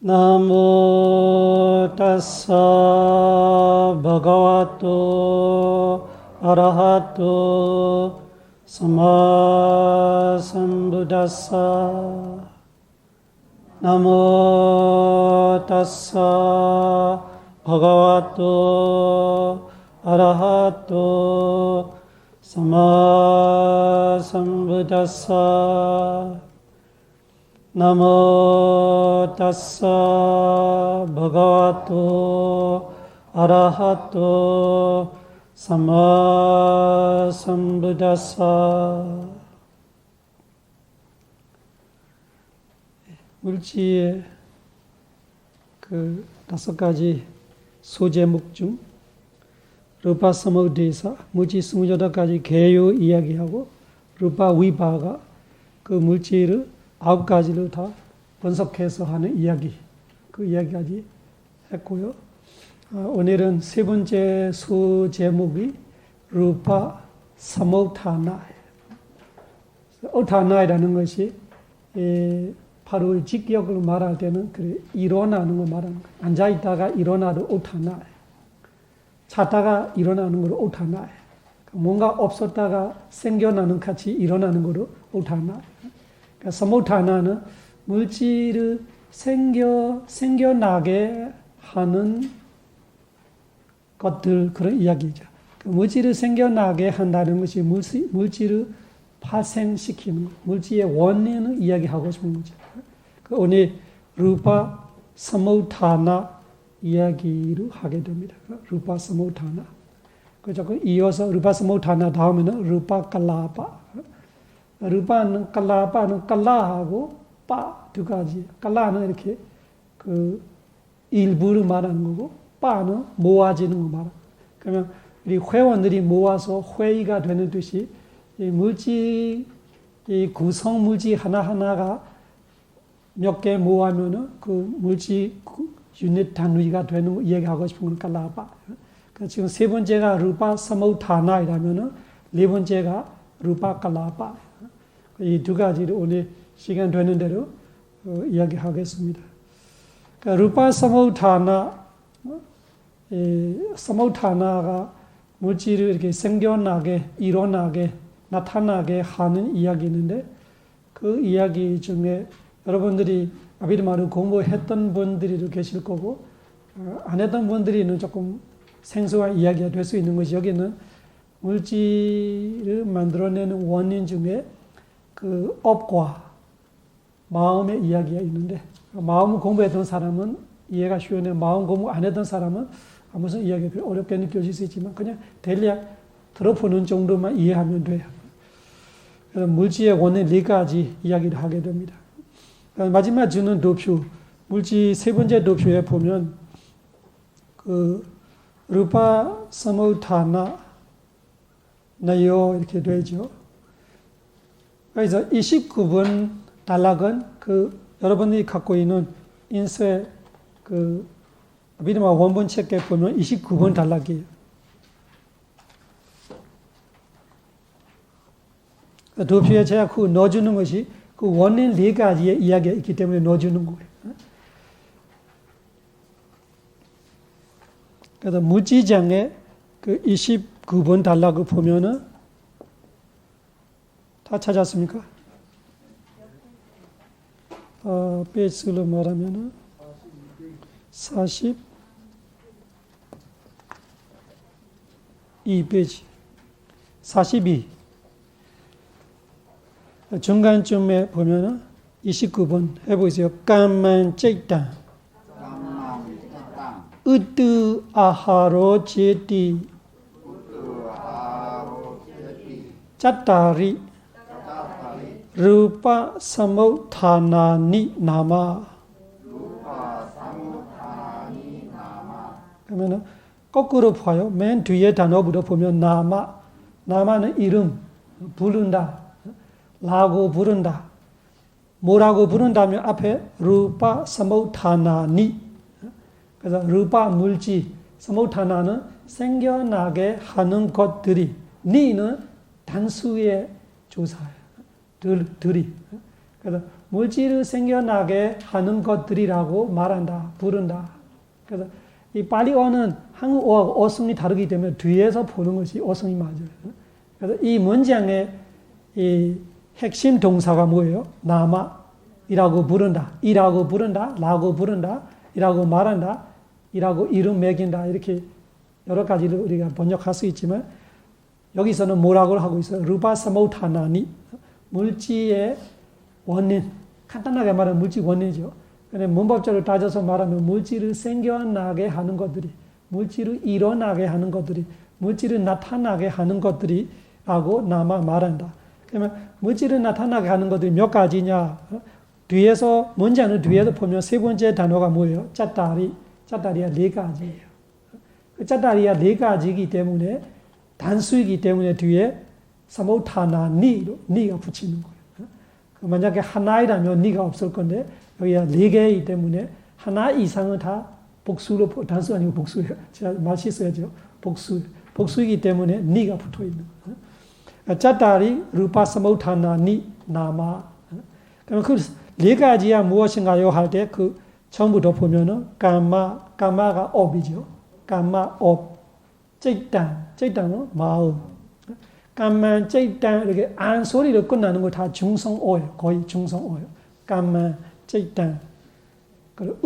나모 따사 바가와토 아라하토 사마 삼부다사 나모 따사 바가와토 아라하토 사마 삼부다사 나모 따사 바가와토 아라하토 사마 삼부다사. 물지의 그 5가지 소제목 중 루파 사모데사, 물지 28가지 개요 이야기하고 루파 위바가 그 물질을 9가지를 다 분석해서 하는 이야기, 그 이야기까지 했고요. 오늘은 세 번째 소제목이 루파 사모타나예요. 오타나이라는 것이 바로 직역을 말할 때는 그래 일어나는 걸 말하는 거예요. 앉아있다가 일어나도 오타나예요. 자다가 일어나는 거로 오타나예요. 뭔가 없었다가 생겨나는 같이 일어나는 거로 오타나예요. 그러니까 사모타나는 물질을 생겨나게 하는 것들, 그런 이야기죠. 물질을 생겨나게 한다는 것이 물질을 파생시키는 것, 물질의 원인을 이야기하고 싶은 거죠. 오늘 루파 사모타나 이야기를 하게 됩니다. 루파 사모타나. 그래서 이어서 루파 사모타나 다음에는 루파 칼라파. 루파는 칼라파는 칼라하고 빠 두 가지. 칼라는 이렇게 그 일부를 말하는 거고, 빠는 모아지는 거 말하는. 그러면 우리 회원들이 모아서 회의가 되는 듯이 이 물질, 이 구성 물질 하나하나가 몇 개 모으면은 그 물질 유닛 단위가 되는 이야기하고 싶은 건 칼라파. 그러니까 지금 세 번째가 루파 사모타나이라면은 네 번째가 루파 칼라파. 이 두 가지를 오늘 시간 되는 대로 이야기하겠습니다. 그러니까 루파 사모타나가 물질을 이렇게 생겨나게, 일어나게, 나타나게 하는 이야기인데, 그 이야기 중에 여러분들이 아비드마를 공부했던 분들이 계실 거고, 안 했던 분들은 조금 생소한 이야기가 될 수 있는 것이, 여기는 물질을 만들어내는 원인 중에 그 업과 마음의 이야기가 있는데, 마음 공부했던 사람은 이해가 쉬운데, 마음 공부 안 했던 사람은 무슨 이야기가 어렵게 느껴질 수 있지만 그냥 대략 들어보는 정도만 이해하면 돼요. 그래서 물질의 원인 4가지 이야기를 하게 됩니다. 마지막 주는 도표, 물질 세 번째 도표에 보면 그 루파 사모타나 나요 이렇게 되죠. 그래서 29번 단락은 그 여러분이 갖고 있는 인쇄 그 아비드마 원본 책에 보면 29번 단락이에요. 도표에 제가 그 넣어주는 것이 그 원인 4가지의 이야기가 있기 때문에 넣어주는 거예요. 그래서 무지장의 그 29번 단락을 보면은 다 찾았습니까? 페이지로 말하면은 42페이지 42 중간쯤에 보면은 29번 해보세요. 까만 째다 으뜨 아하로 제티 짜따리 루파 사모타나니 나마. 그러면은 거꾸로 봐요. 맨 뒤에 단어부터 보면 나마. 나마는 이름, 부른다. 라고 부른다. 뭐라고 부른다면 앞에 루파 사모타나니. 그래서 루파 물질, 사모타나는 생겨나게 하는 것들이, 니는 단수의 조사예요. 들이. 그래서 물질을 생겨나게 하는 것들이라고 말한다, 부른다. 그래서 이 팔리어는 한국어하고 어순이 다르기 때문에 뒤에서 보는 것이 어순이 맞아요. 그래서 이 문장의 이 핵심 동사가 뭐예요? 남아이라고 부른다, 이라고 부른다, 라고 부른다, 이라고 말한다, 이라고 이름 매긴다. 이렇게 여러 가지를 우리가 번역할 수 있지만 여기서는 뭐라고 하고 있어요? 루파 사모타나니, 물질의 원인, 간단하게 말하면 물질 원인이죠. 근데 문법적으로 따져서 말하면 물질을 생겨나게 하는 것들이, 물질을 일어나게 하는 것들이, 물질을 나타나게 하는 것들이라고 남아 말한다. 그러면 물질을 나타나게 하는 것들이 몇 가지냐? 뒤에서 문장을 뒤에서 보면 세 번째 단어가 뭐예요? 짜다리가 네 가지예요. 짜다리가 네 가지이기 때문에 단수이기 때문에 뒤에 사모타나 니가 붙이는 거예요. 만약에 하나이라면 니가 없을 건데 여기가 네 개이기 때문에 하나 이상은 다 복수로, 단수 아니고 복수예요. 제가 말 실수했죠. 복수이기 때문에 니가 붙어 있는 거예요. 짜다리 루파 사모타나 니 나마. 그러면 그 네 가지야 무엇인가요? 할 때 그 처음부터 보면은 까마가 업이죠. 까마 업. 쩌이땅은 마음. 까만 쩌이땅 이렇게 안 소리로 끝나는 거 다 중성어예요. 거의 중성어예요. 까만 쩌이땅. 그리고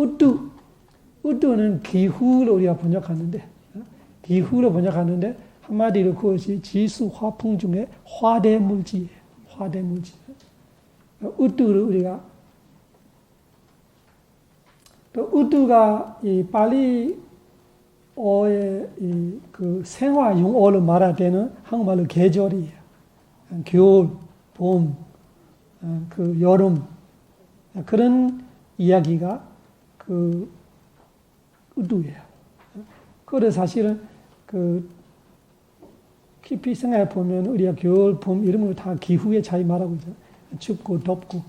우뚜는 기후로 우리가 번역하는데, 기후로 번역하는데 한마디로 그것이 지수 화풍 중에 화대 물질이에요. 화대 물질. 우뚜를 우리가 또 우뚜가 이 팔리어의 그 생활 용어로 말할 때는 한국말로 계절이에요. 겨울, 봄, 그 여름 그런 이야기가 그 우뚜예요. 그래서 사실은 그 깊이 생각해 보면 우리가 겨울, 봄 이런 걸 다 기후의 차이 말하고 있잖아요. 춥고 덥고.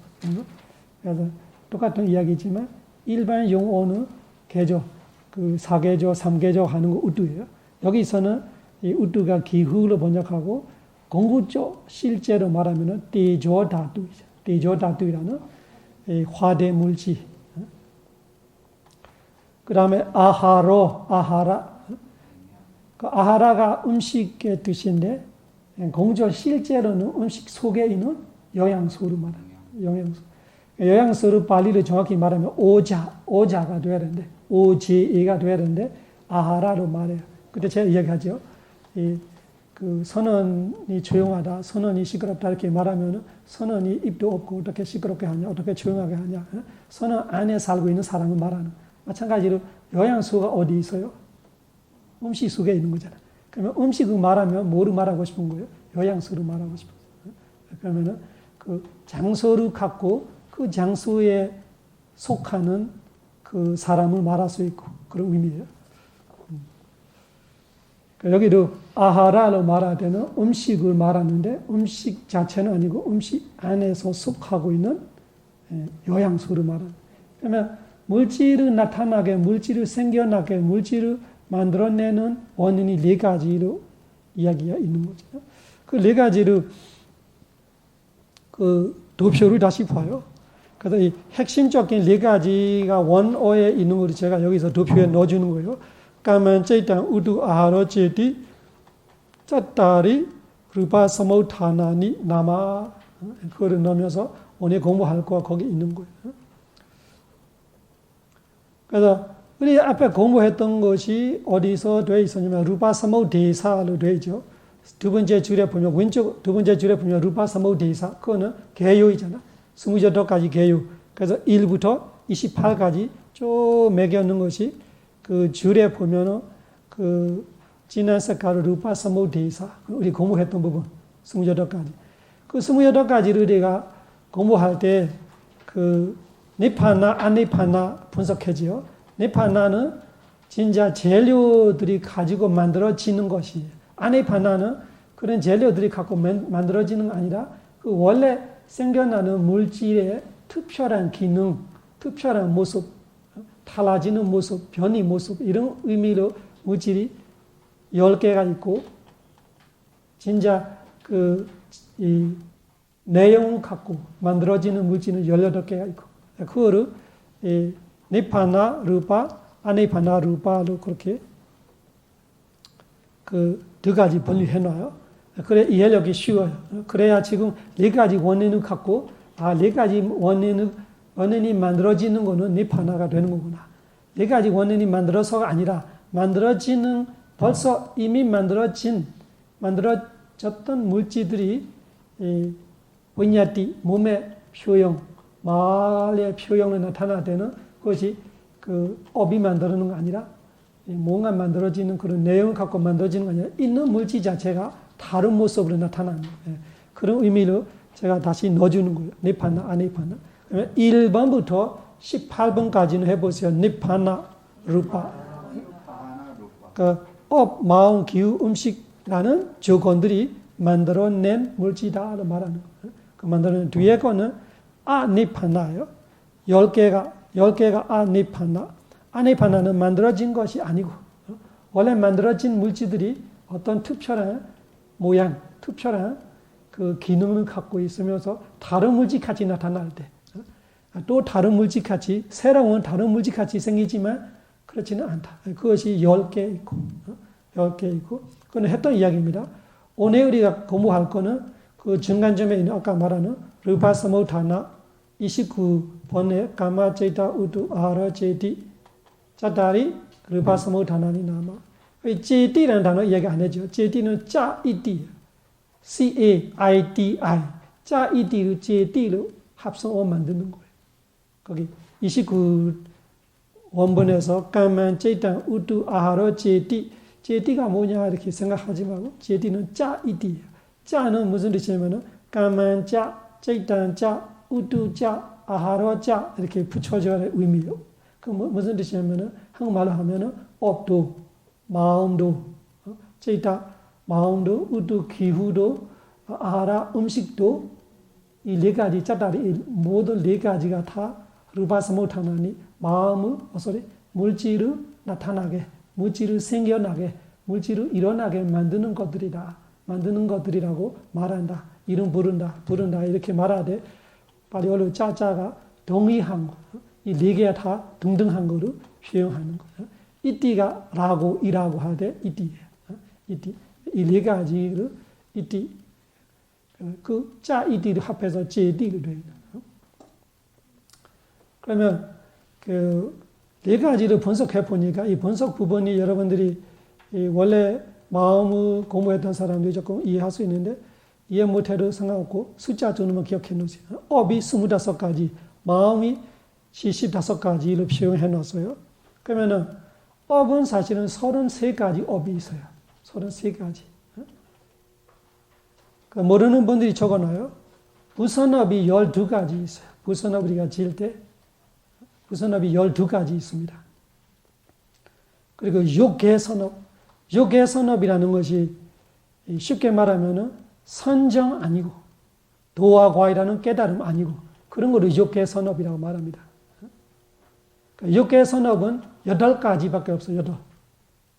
그래서 똑같은 이야기지만 일반 용어는 계절, 그 4계절, 3계절 하는 거 우뚜예요. 여기서는 이 우뚜가 기후로 번역하고 공부적 실제로 말하면은 대조다뚜이죠. 대조다뚜이라는 화대 물질. 그 다음에 아하라. 그 아하라가 음식의 뜻인데 공적 실제로는 음식 속에 있는 영양소를 말합니다. 영양소를 발리를 정확히 말하면 오자가 돼야 되는데, 오지가 돼야 되는데, 아하라로 말해요. 그때 제가 이야기하죠. 그 선언이 조용하다, 선언이 시끄럽다 이렇게 말하면 선언이 입도 없고 어떻게 시끄럽게 하냐, 어떻게 조용하게 하냐. 선언 안에 살고 있는 사람을 말하는. 마찬가지로 영양소가 어디 있어요? 음식 속에 있는 거잖아요. 그러면 음식을 말하면 뭐를 말하고 싶은 거예요? 영양소를 말하고 싶은 거예요. 그러면은 그 장소를 갖고 그 장소에 속하는 그 사람을 말할 수 있고 그런 의미예요. 여기도 아하라로 말할 때는 음식을 말하는데 음식 자체는 아니고 음식 안에서 속하고 있는 영양소를 말하는. 그러면 물질을 나타나게, 물질을 생겨나게, 물질을 만들어내는 원인이 네 가지로 이야기가 있는 거죠. 그 네 가지를 그 도표를 다시 봐요. 그래서 이 핵심적인 네 가지가 원어에 있는 걸 제가 여기서 도표에 넣어주는 거예요. 까만 쩌이땅 우두 아하로 제디 짜따리 루파 사모타나니 나마. 그거를 넣으면서 오늘 공부할 거가 거기 있는 거예요. 그래서 우리 앞에 공부했던 것이 어디서 되어 있었냐면 루파 사모대사로 되어 있죠. 두 번째 줄에 보면 왼쪽 두 번째 줄에 보면 루파 사모대사. 그거는 개요이잖아. 28가지 개요. 그래서 1부터 28까지 쭉 매겨놓은 것이 그 줄에 보면은 그 진한 색깔로 루파 사모대사. 우리 공부했던 부분 28가지. 그 28가지를 우리가 공부할 때 그 니파나 아니파나 분석해지요. 니파나는 진짜 재료들이 가지고 만들어지는 것이에요. 아니파나는 그런 재료들이 갖고 만들어지는 게 아니라 그 원래 생겨나는 물질의 특별한 기능, 특별한 모습, 달라지는 모습, 변이 모습 이런 의미로 물질이 10개가 있고 진짜 이 내용 갖고 만들어지는 물질은 18개가 있고, 그거를 니파나 루파, 아니파나 루파로 그렇게 두 가지 분류해 놔요. 그래 이해력이 쉬워요. 그래야 지금 4가지 원인을 갖고 4가지 원인이 만들어지는 거는 니파나가 되는 거구나. 4가지 원인이 만들어서가 아니라 만들어지는 벌써 이미 만들어졌던 물질들이 위냐티 몸의 표형, 말의 표현으로 나타나되는 것이 업이 만드는 거 아니라 뭔가 만들어지는 그런 내용을 갖고 만들어지는 거 아니라 있는 물질 자체가 다른 모습으로 나타나는 거예요. 그런 의미로 제가 다시 넣어주는 거예요. 니파나, 아니파나. 1번부터 18번까지는 해보세요. 니파나, 루파. 업, 마음, 기후, 음식이라는 조건들이 만들어낸 물질이다로 말하는 거예요. 그 만들어낸 뒤에 거는 아니파나예요. 10개가 아니파나. 아니파나는 만들어진 것이 아니고 원래 만들어진 물질들이 어떤 특별한 모양, 특별한 그 기능을 갖고 있으면서 다른 물질같이 나타날 때 또 다른 물질같이 새로운 다른 물질같이 생기지만 그렇지는 않다. 그것이 10개 있고 10개 있고 그건 했던 이야기입니다. 오늘 우리가 공부할 거는 그 중간점에 있는 아까 말하는 르바사모타나 29번에 가마제타 우두 아하라 제티 짜다리 르바사모타나니 나마 제티라는 단어 이야기 안 해죠. 제티는 짜이티 C-A-I-T-I 짜이티로 제티로 합성어 만드는 거예요. 거기 29원본에서 가마제타 우두 아하라 제티 제티가 뭐냐 이렇게 생각하지 말고 제티는 짜이티예요. 짜는 무슨 뜻이냐면은 가만짜, 제탄짜, 우두짜, 아하라짜 이렇게 붙여줘야 할 의미예요. 그 무슨 뜻이냐면은 한국말로 하면은 업도, 마음도, 제타 마음도, 우두 기후도, 아하라 음식도 이 4가지 짜다리 모든 4가지가 다 루바사모타나니 마음을 물질을 나타나게, 물질을 생겨나게, 물질을 일어나게 만드는 것들이다. 만드는 것들이라고 말한다. 이름 부른다. 이렇게 말하되 파리어로 짜짜가 동의한 거. 이 4개가 다 등등한 거를 표현하는 거예요. 이띠가 라고 이라고 하되 이띠예요. 이띠. 이 4가지를 이띠. 그 짜 이띠를 합해서 제띠로 되어 있는 거예요. 그러면 그 4가지를 분석해 보니까 이 분석 부분이 여러분들이 원래 마음을 공부했던 사람들이 조금 이해할 수 있는데 이해 못해도 상관없고 숫자 정도만 기억해 놓으세요. 업이 25가지, 마음이 75가지로 표현해 놨어요. 그러면은 업은 사실은 33가지 업이 있어요. 33가지. 모르는 분들이 적어놔요. 부선업이 12가지 있어요. 부선업 우리가 지을 때 부선업이 12가지 있습니다. 그리고 육개선업. 육개선업이라는 것이 쉽게 말하면은 선정 아니고 도와 과이라는 깨달음 아니고 그런 거를 육개선업이라고 말합니다. 육개선업은 8가지밖에 없어요.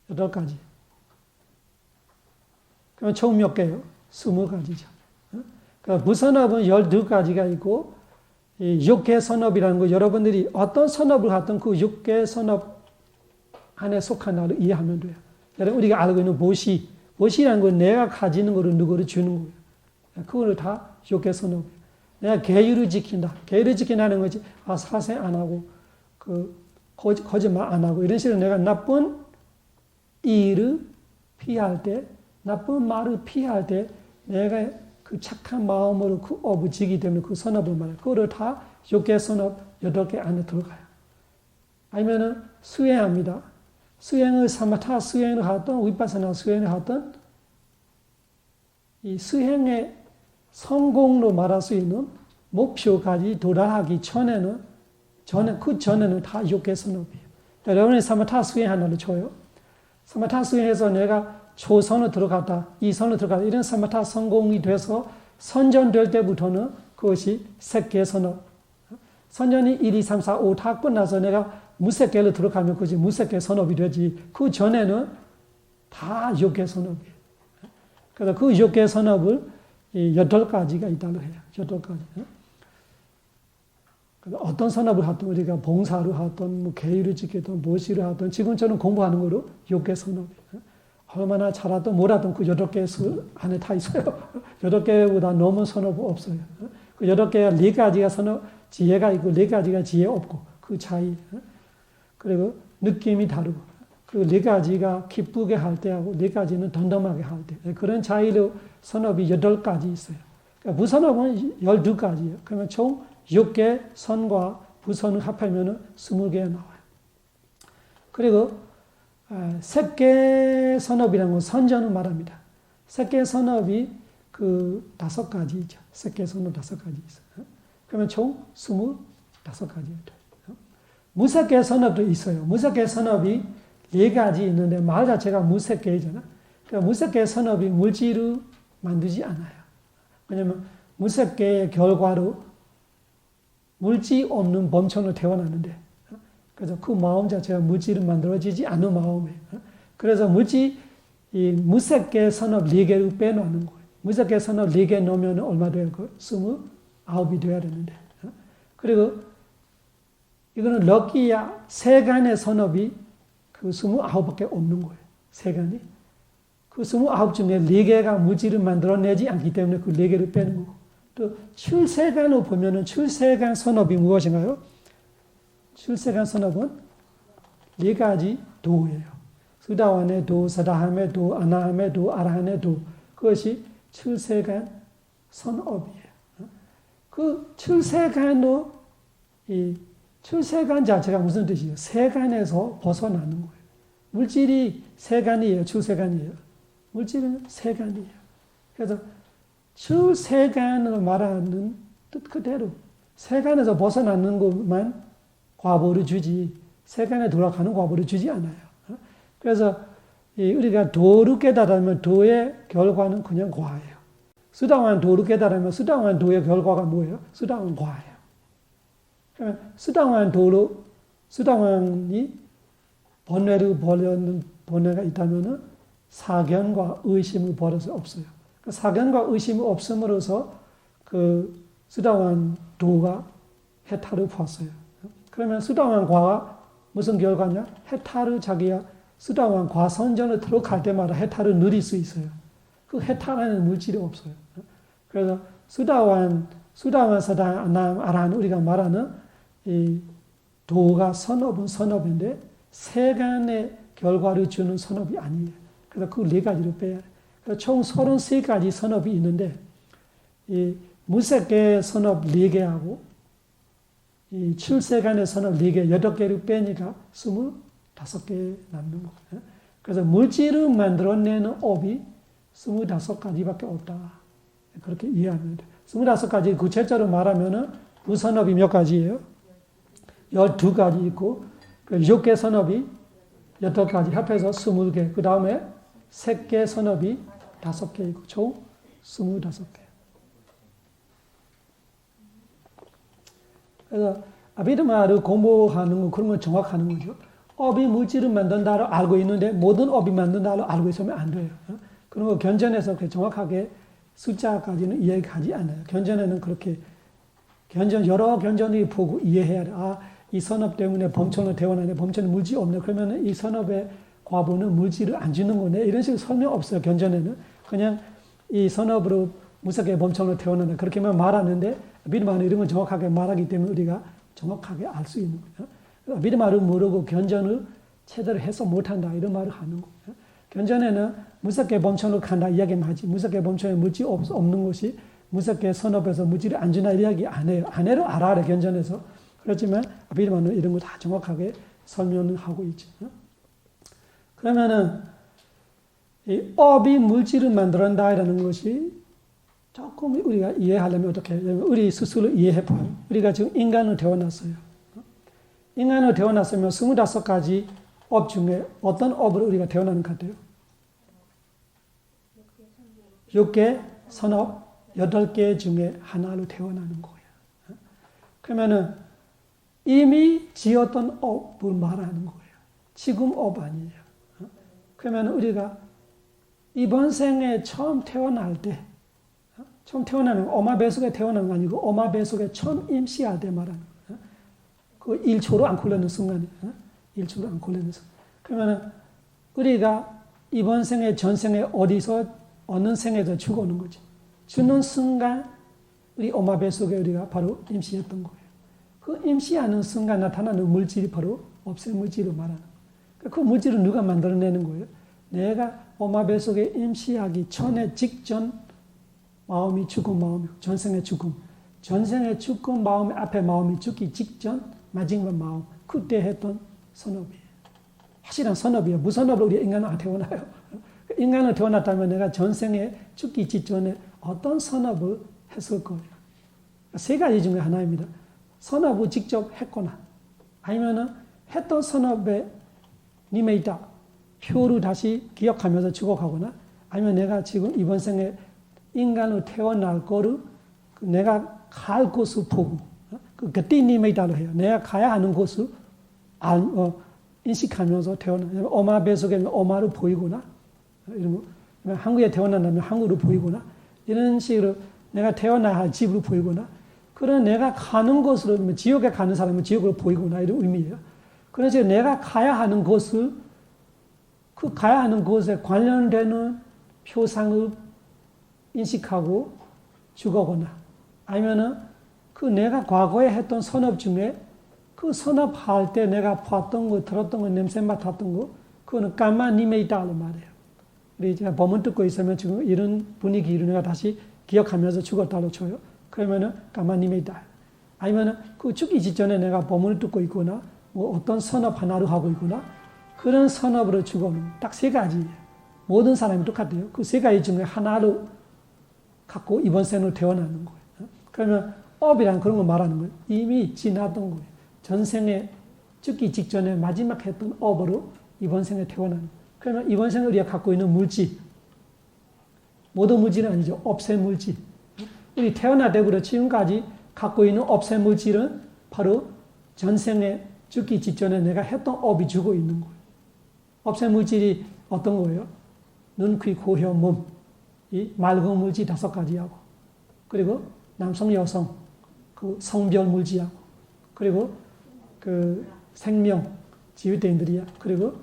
8가지. 그럼 총 몇 개요? 20가지죠. 그러니까 무선업은 12가지가 있고 육개선업이라는 거 여러분들이 어떤 선업을 하든 그 육개선업 안에 속한다고 이해하면 돼요. 여러분 우리가 알고 있는 보시라는 건 내가 가지는 거를 누구를 주는 거예요. 그거를 다 육개선업이에요. 내가 계율을 지킨다. 계율을 지킨다는 것이 사세 안 하고 거짓말 안 하고 이런 식으로 내가 나쁜 일을 피할 때 나쁜 말을 피할 때 내가 그 착한 마음으로 그 업을 지기 때문에 그 선업을 말해요. 그거를 다 육개선업 8개 안에 들어가요. 아니면은 수행합니다. 수행을 사마타 수행을 하든 위파사나 수행을 하든 이 수행의 성공로 말할 수 있는 목표까지 도달하기 전에는 그 전에는 다 육개선업이에요. 여러분이 사마타 수행한다는 쳐요. 사마타 수행해서 내가 초선을 들어갔다, 2선을 들어갔다 이런 사마타 성공이 돼서 선전될 때부터는 그것이 색개선업. 선전이 1, 2, 3, 4, 5 다 끝나서 내가 무색계로 들어가면 그것이 무색계 선업이 되지. 그 전에는 다 육계 선업이에요. 그래서 그 육계 선업을 이 8가지가 있다고 해요. 8가지. 어떤 산업을 하든 우리가 봉사를 하든 뭐 계율을 지키든 무엇을 하든 지금처럼 공부하는 거로 6개 산업. 얼마나 잘하든 뭐라든 그 8개 안에 다 있어요. 8개보다 넘은 산업은 없어요. 그 8개가 4가지가 산업 지혜가 있고 4가지가 지혜 없고 그 차이. 그리고 느낌이 다르고 그리고 4가지가 기쁘게 할 때하고 4가지는 덤덤하게 할 때. 그런 차이로 산업이 8가지 있어요. 그러니까 부산업은 12가지예요. 그러면 총 6개 선과 부선을 합하면 20개 나와요. 그리고 색계 선업이라는 건 선전을 말합니다. 색계 선업이 그 5가지죠. 색계 선업 5가지 있어요. 그러면 총 25가지가 돼요. 무색계 선업도 있어요. 무색계 선업이 4가지 있는데 말 자체가 무색계잖아. 그러니까 무색계 선업이 물질을 만들지 않아요. 왜냐하면 무색계의 결과로 물질 없는 범천을 태어나는데 그래서 그 마음 자체가 물질을 만들어지지 않는 마음이에요. 그래서 이 무색계 선업 4개를 빼놓는 거예요. 무색계 선업 4개 넣으면 얼마 돼요? 29이 돼야 되는데. 그리고 이거는 럭키야 세간의 선업이 그 29밖에 없는 거예요. 세간이. 그 29 중에 4개가 물질을 만들어내지 않기 때문에 그 4개를 빼는 거고. 또 출세간을 보면은 출세간 선업이 무엇인가요? 출세간 선업은 4가지 도예요. 수다완의 도, 사다함의 도, 아나함의 도, 아라한의 도. 그것이 출세간 선업이에요. 그 출세간도 이 출세간 자체가 무슨 뜻이에요? 세간에서 벗어나는 거예요. 물질이 세간이에요, 출세간이에요. 물질은 세간이에요. 그래서 출세간을 말하는 뜻 그대로 세간에서 벗어나는 것만 과보를 주지 세간에 돌아가는 과보를 주지 않아요. 그래서 우리가 도를 깨달으면 도의 결과는 그냥 과예요. 수다wan 도를 깨달으면 수다wan 도의 결과가 뭐예요? 수다wan 과예요. 그러면 수다wan 도로 수다wan이 번뇌를 버리는 번뇌가 있다면은 사견과 의심을 버릴 수 없어요. 사견과 의심이 없음으로써 그 수다wan 도가 해탈을 봤어요. 그러면 수다wan 과가 무슨 결과냐? 해탈을 자기가 수다wan 과 선전을 들어갈 때마다 해탈을 누릴 수 있어요. 그 해탈하는 물질이 없어요. 그래서 수다wan, 사단, 아남, 아란 우리가 말하는 이 도가 선업은 선업인데 세간의 결과를 주는 선업이 아니에요. 그래서 그 4가지를 빼야 돼요. 총 33가지 선업이 있는데 이 무색계 선업 4개하고 이 출세간의 선업 4개, 8개를 빼니까 25개 남는 거예요. 그래서 물질을 만들어내는 업이 25가지밖에 없다. 그렇게 이해하면 돼요. 25가지 구체적으로 말하면은 무선업이 몇 가지예요? 12가지 있고 6개 선업이 8가지 합해서 20개. 그 다음에 색계 선업이 5개 있고 총 25개. 그래서 아비드마를 공부하는 건 그런 건 정확하는 거죠. 업이 물질을 만든다로 알고 있는데 모든 업이 만든다로 알고 있으면 안 돼요. 그런 거 견전에서 정확하게 숫자까지는 이해하지 않아요. 견전에는 그렇게 여러 견전이 보고 이해해야 돼. 아, 이 선업 때문에 범천을 태어나네. 범천에 물질이 없네. 그러면 이 선업의 과보는 물질을 안 주는 거네. 이런 식으로 설명 없어요. 견전에는. 그냥 이 선업으로 무색의 범천을 태어나네. 그렇게만 말하는데 비드마는 이런 걸 정확하게 말하기 때문에 우리가 정확하게 알 수 있는 거예요. 비드마를 모르고 견전을 제대로 해서 못한다. 이런 말을 하는 거예요. 견전에는 무색의 범천을 간다 이야기만 하지. 무색의 범천에 물질이 없는 것이 무색의 선업에서 물질이 안 주나 이야기 안 해요. 안 해도 알아. 견전에서. 그렇지만 비드마는 이런 거 다 정확하게 설명을 하고 있죠. 그러면은 이 업이 물질을 만들어낸다라는 것이 조금 우리가 이해하려면 어떻게 해요? 우리 스스로 이해해봐요. 우리가 지금 인간으로 태어났어요. 인간으로 태어났으면 25가지 업 중에 어떤 업으로 우리가 태어나는 것 같아요? 6개 선업 8개 중에 하나로 태어나는 거예요. 그러면은 이미 지었던 업을 말하는 거예요. 지금 업 아니에요. 그러면 우리가 이번 생에 처음 태어날 때 처음 태어나는 엄마 뱃속에 태어나는 거 아니고 엄마 뱃속에 처음 임시할 때 말하는 거예요. 그 1초로 안 걸리는 순간이에요. 1초로 안 걸리는 순간. 그러면 우리가 이번 생에 전생에 어디서 어느 생에서 죽어오는 거지. 죽는 순간 우리 엄마 뱃속에 우리가 바로 임시했던 거예요. 그 임시하는 순간 나타나는 물질이 바로 없애 물질을 말하는 거예요. 그 물질을 누가 만들어내는 거예요? 내가 엄마 뱃속에 임시하기 전에 직전 마음이 죽은 마음이고 전생의 죽음. 전생의 죽은 마음 앞에 마음이 죽기 직전 마지막 마음. 그때 했던 선업이에요. 확실한 선업이에요. 무선업으로 우리 인간은 안 태어나요. 인간을 태어났다면 내가 전생에 죽기 직전에 어떤 선업을 했을 거예요. 세 가지 중에 하나입니다. 선업을 직접 했거나 아니면은 했던 선업에 님에 있다. 표를 다시 기억하면서 죽어가거나 아니면 내가 지금 이번 생에 인간으로 태어날 거를 내가 갈 곳을 보고 그때 님에 있다로 해요. 내가 가야 하는 곳을 인식하면서 태어나. 엄마 뱃속에 엄마를 보이거나 이런 거. 한국에 태어난다면 한국으로 보이거나 이런 식으로 내가 태어나야 할 집으로 보이거나 그런 내가 가는 곳으로 지옥에 가는 사람은 지옥으로 보이거나 이런 의미예요. 그래서 내가 가야 하는 곳을 그 가야 하는 곳에 관련되는 표상을 인식하고 죽어거나 아니면은 그 내가 과거에 했던 선업 중에 그 선업할 때 내가 봤던 거, 들었던 거, 냄새 맡았던 거 그거는 까마님에 있다고 말해요. 우리 제가 법문 듣고 있으면 지금 이런 분위기를 내가 다시 기억하면서 죽었다고 쳐요. 그러면은 까마님에 있다. 아니면은 그 죽기 직전에 내가 법문을 듣고 있거나 뭐 어떤 선업 하나를 하고 있거나 그런 선업으로 죽어는 딱 세 가지예요. 모든 사람이 똑같아요. 그 세 가지 중에 하나를 갖고 이번 생으로 태어나는 거예요. 그러면 업이란 그런 거 말하는 거예요. 이미 지났던 거예요. 전생에 죽기 직전에 마지막 했던 업으로 이번 생에 태어나는 거예요. 그러면 이번 생에 우리가 갖고 있는 물질, 모든 물질은 아니죠. 없애 물질. 우리 태어날 때부터 지금까지 갖고 있는 없애 물질은 바로 전생에 죽기 직전에 내가 했던 업이 주고 있는 거예요. 없애 물질이 어떤 거예요? 눈, 귀, 코, 혀, 몸. 이 맑은 물질 5가지하고 그리고 남성, 여성 그 성별 물질하고 그리고 그 생명, 지휘대인들이야. 그리고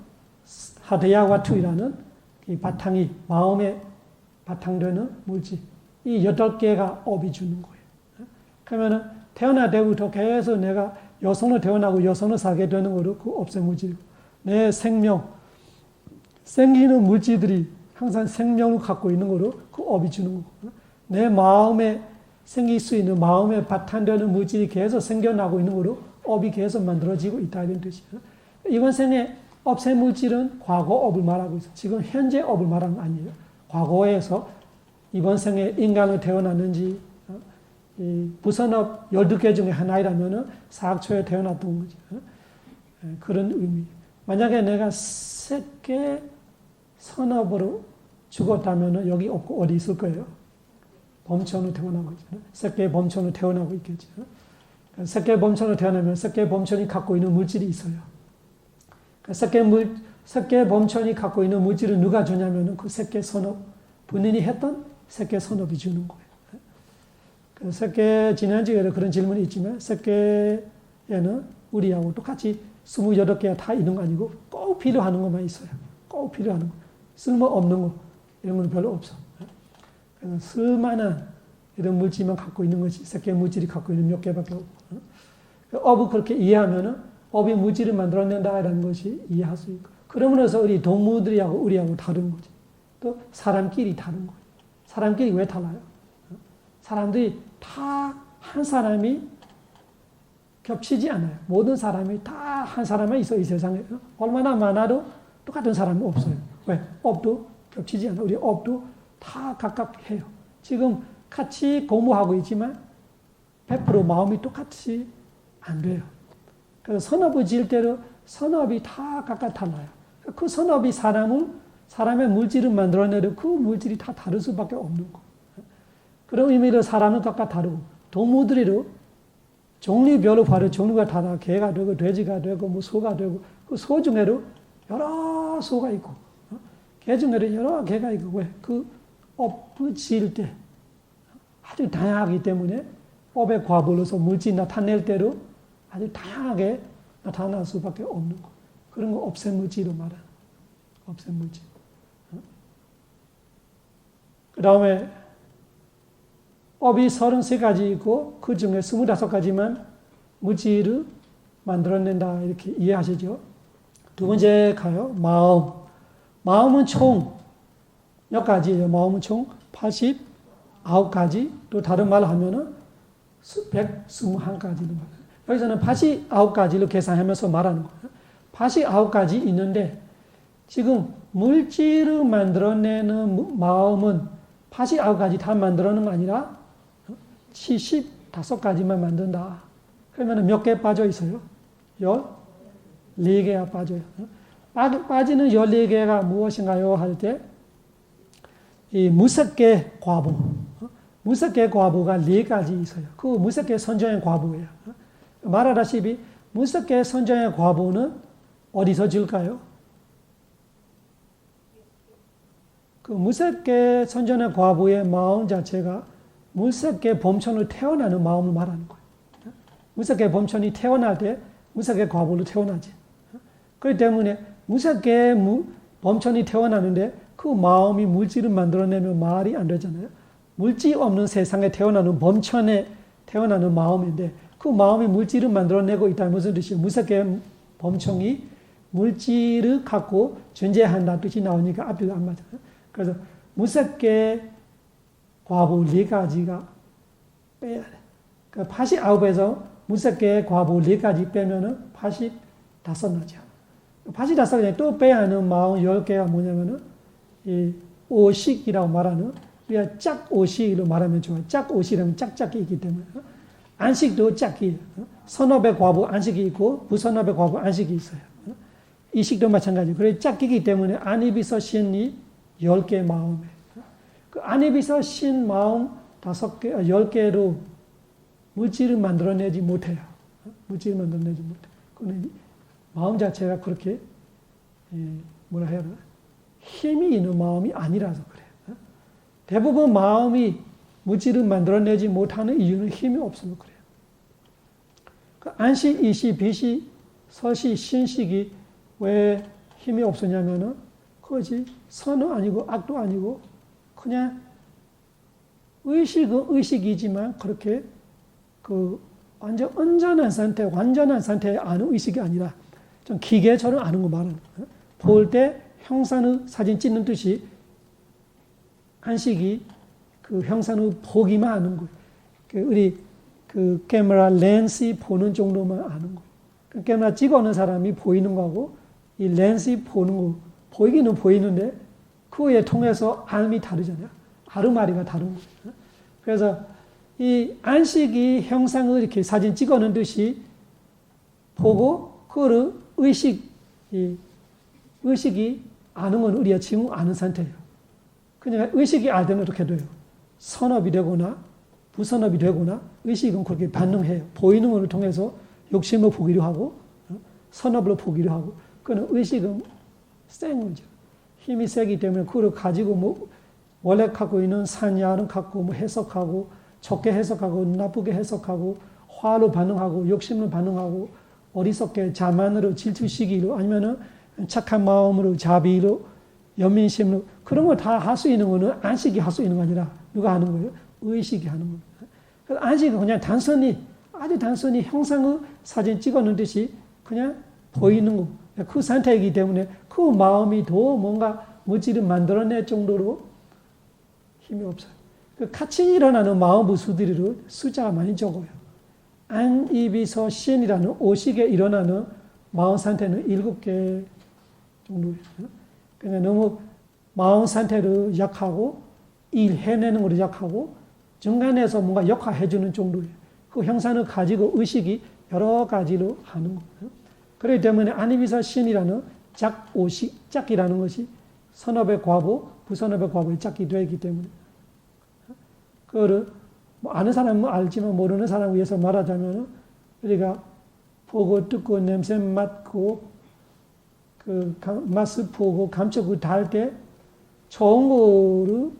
하드야와 투이라는 이 바탕이 마음에 바탕되는 물질. 이 8개가 업이 주는 거예요. 그러면은 태어날 때부터 계속 내가 여성으로 태어나고 여성으로 살게 되는 거로 그 없애 물질이고 내 생명, 생기는 물질들이 항상 생명을 갖고 있는 거로 그 업이 주는 거고 내 마음에 생길 수 있는 마음에 바탕되는 물질이 계속 생겨나고 있는 거로 업이 계속 만들어지고 있다 이런 뜻이에요. 이번 생에 없애 물질은 과거 업을 말하고 있어요. 지금 현재 업을 말하는 거 아니에요. 과거에서 이번 생에 인간으로 태어났는지 이 무선업 12개 중에 하나이라면 사학초에 태어났던 거지. 그런 의미. 만약에 내가 새끼 선업으로 죽었다면 여기 없고 어디 있을 거예요? 범천으로 태어나고 있잖아요. 새끼 범천으로 태어나고 있겠죠. 새끼 범천으로 태어나면 새끼 범천이 갖고 있는 물질이 있어요. 새끼 범천이 갖고 있는 물질을 누가 주냐면 그 새끼 선업, 본인이 했던 새끼 선업이 주는 거예요. 새끼 지난주에도 그런 질문이 있지만 새끼에는 우리하고 똑같이 28개가 다 있는 거 아니고 꼭 필요한 것만 있어요. 꼭 필요한 거. 쓸모없는 거 이런 건 별로 없어. 그래서 쓸만한 이런 물질만 갖고 있는 것이 새끼 물질이 갖고 있는 몇 개밖에 없고. 업을 그렇게 이해하면은 업이 물질을 만들어낸다라는 것이 이해할 수 있고. 그러면서 우리 동물들이하고 우리하고 다른 거지. 또 사람끼리 다른 거예요. 사람끼리 왜 달라요? 사람들이 다 한 사람이 겹치지 않아요. 모든 사람이 다 한 사람만 있어 이 세상에. 얼마나 많아도 똑같은 사람은 없어요. 왜? 업도 겹치지 않아요. 우리 업도 다 각각 해요. 지금 같이 공부하고 있지만 100% 마음이 똑같이 안 돼요. 그래서 선업을 지을 때로 선업이 다 각각 달라요. 그 선업이 사람의 물질을 만들어내도 그 물질이 다 다를 수밖에 없는 거. 그런 의미로 사람은 각각 다르고 동물들이도 종류별로 봐도 종류가 다르고 개가 되고 돼지가 되고 뭐 소가 되고 그 소 중에도 여러 소가 있고 개 중에도 여러 개가 있고 왜? 그 업을 지을 때 아주 다양하기 때문에 법의 과보로서 물질 나타낼 때로 아주 다양하게 나타날 수밖에 없는 거. 그런 거 없앤 물질로 말하는 거. 없앤 물질. 그 다음에 법이 33가지 있고 그 중에 25가지만 물질을 만들어낸다 이렇게 이해하시죠? 두 번째 가요. 마음. 마음은 총 몇 가지예요? 마음은 총 89가지. 또 다른 말로 하면은 121가지로 말해요. 여기서는 89가지로 계산하면서 말하는 거예요. 89가지 있는데 지금 물질을 만들어내는 마음은 89가지 다 만들어내는 거 아니라 75가지만 만든다. 그러면 몇 개 빠져 있어요? 14개가 빠져요. 빠지는 14개가 무엇인가요? 할 때 이 무섭게 과부. 무섭게 과부가 4가지 있어요. 그 무섭게 선정의 과부예요. 말하다시피 무섭게 선정의 과부는 어디서 줄까요? 그 무섭게 선정의 과부의 마음 자체가 무섭게 범천을 태어나는 마음을 말하는 거예요. 무섭게 범천이 태어날 때 무섭게 과부로 태어나지. 그렇기 때문에 무섭게 범천이 태어나는데 그 마음이 물질을 만들어내면 말이 안 되잖아요. 물질 없는 세상에 태어나는 범천에 태어나는 마음인데 그 마음이 물질을 만들어내고 있다는 무슨 뜻이에요? 무섭게 범천이 물질을 갖고 존재한다는 뜻이 나오니까 앞뒤가 안 맞아요. 그래서 무섭게 과부 4가지가 빼야 돼. 그러니까 89에서 무섭게 과부 4가지 빼면은 85 나죠. 85가지 또 빼야 하는 마음 10개가 뭐냐면은 이 오식이라고 말하는 우리가 짝오식으로 말하면 좋아요. 짝오식이라면 짝짝이 있기 때문에 안식도 짝이 선업의 과부 안식이 있고 부선업의 과부 안식이 있어요. 이식도 마찬가지예요. 그래서 짝이기 때문에 안입에서 신이 10개 마음에 그 안입에서 신 마음 5개, 10개로 물질을 만들어내지 못해요. 물질을 만들어내지 못해요. 그는 마음 자체가 그렇게 뭐라 해야 되나? 힘이 있는 마음이 아니라서 그래요. 대부분 마음이 물질을 만들어내지 못하는 이유는 힘이 없어서 그래요. 그 안식, 이식, 비식, 서식, 신식이 왜 힘이 없었냐면은 그것이 선은 아니고 악도 아니고 그냥 의식은 의식이지만 그렇게 그 완전 온전한 상태, 완전한 상태에 아는 의식이 아니라 좀 기계처럼 아는 거 말하는 거예요. 볼 때 형상의 사진 찍는 듯이 안식이 그 형상의 보기만 아는 거예요. 우리 그 카메라 렌스 보는 정도만 아는 거예요. 그 카메라 찍어오는 사람이 보이는 거하고 이 렌스 보는 거 보이기는 보이는데 그에 통해서 알미 다르잖아요. 아르마리가 다른 거예요. 그래서 이 안식이 형상을 이렇게 사진 찍어오는 듯이 보고 그거를 의식이 아는 건 우리가 지금 아는 상태예요. 그러니까 의식이 알 때는 이렇게 돼요. 선업이 되거나 부선업이 되거나 의식은 그렇게 반응해요. 보이는 것을 통해서 욕심을 보기로 하고 선업으로 보기로 하고 그는 의식은 센 거죠. 힘이 세기 때문에 그걸 가지고 뭐 원래 갖고 있는 산야는 갖고 뭐 해석하고 좋게 해석하고 나쁘게 해석하고 화로 반응하고 욕심으로 반응하고 어리석게 자만으로 질투시기로 아니면은 착한 마음으로 자비로 연민심으로 그런 거 다 할 수 있는 거는 안식이 할 수 있는 거 아니라 누가 하는 거예요? 의식이 하는 거예요. 그래서 안식은 그냥 단순히 아주 단순히 형상의 사진 찍어놓은 듯이 그냥 보이는 거. 그 상태이기 때문에 그 마음이 더 뭔가 물질을 만들어낼 정도로 힘이 없어요. 같이 일어나는 마음 부수들이 숫자가 많이 적어요. 안입에서 신이라는 오식에 일어나는 마음 상태는 7개 정도예요. 그러니까 너무 마음 상태를 약하고 일 해내는 것도 약하고 중간에서 뭔가 역할해주는 정도예요. 그 형상을 가지고 의식이 여러 가지로 하는 거예요. 그렇기 때문에 안입에서 신이라는 짝오식, 짝이라는 것이 선업의 과보, 부선업의 과보의 짝이 되기 때문에 그거를 뭐 아는 사람은 알지만 모르는 사람을 위해서 말하자면 우리가 보고 듣고 냄새 맡고 그 맛을 보고 감촉을 다 할 때 좋은 거를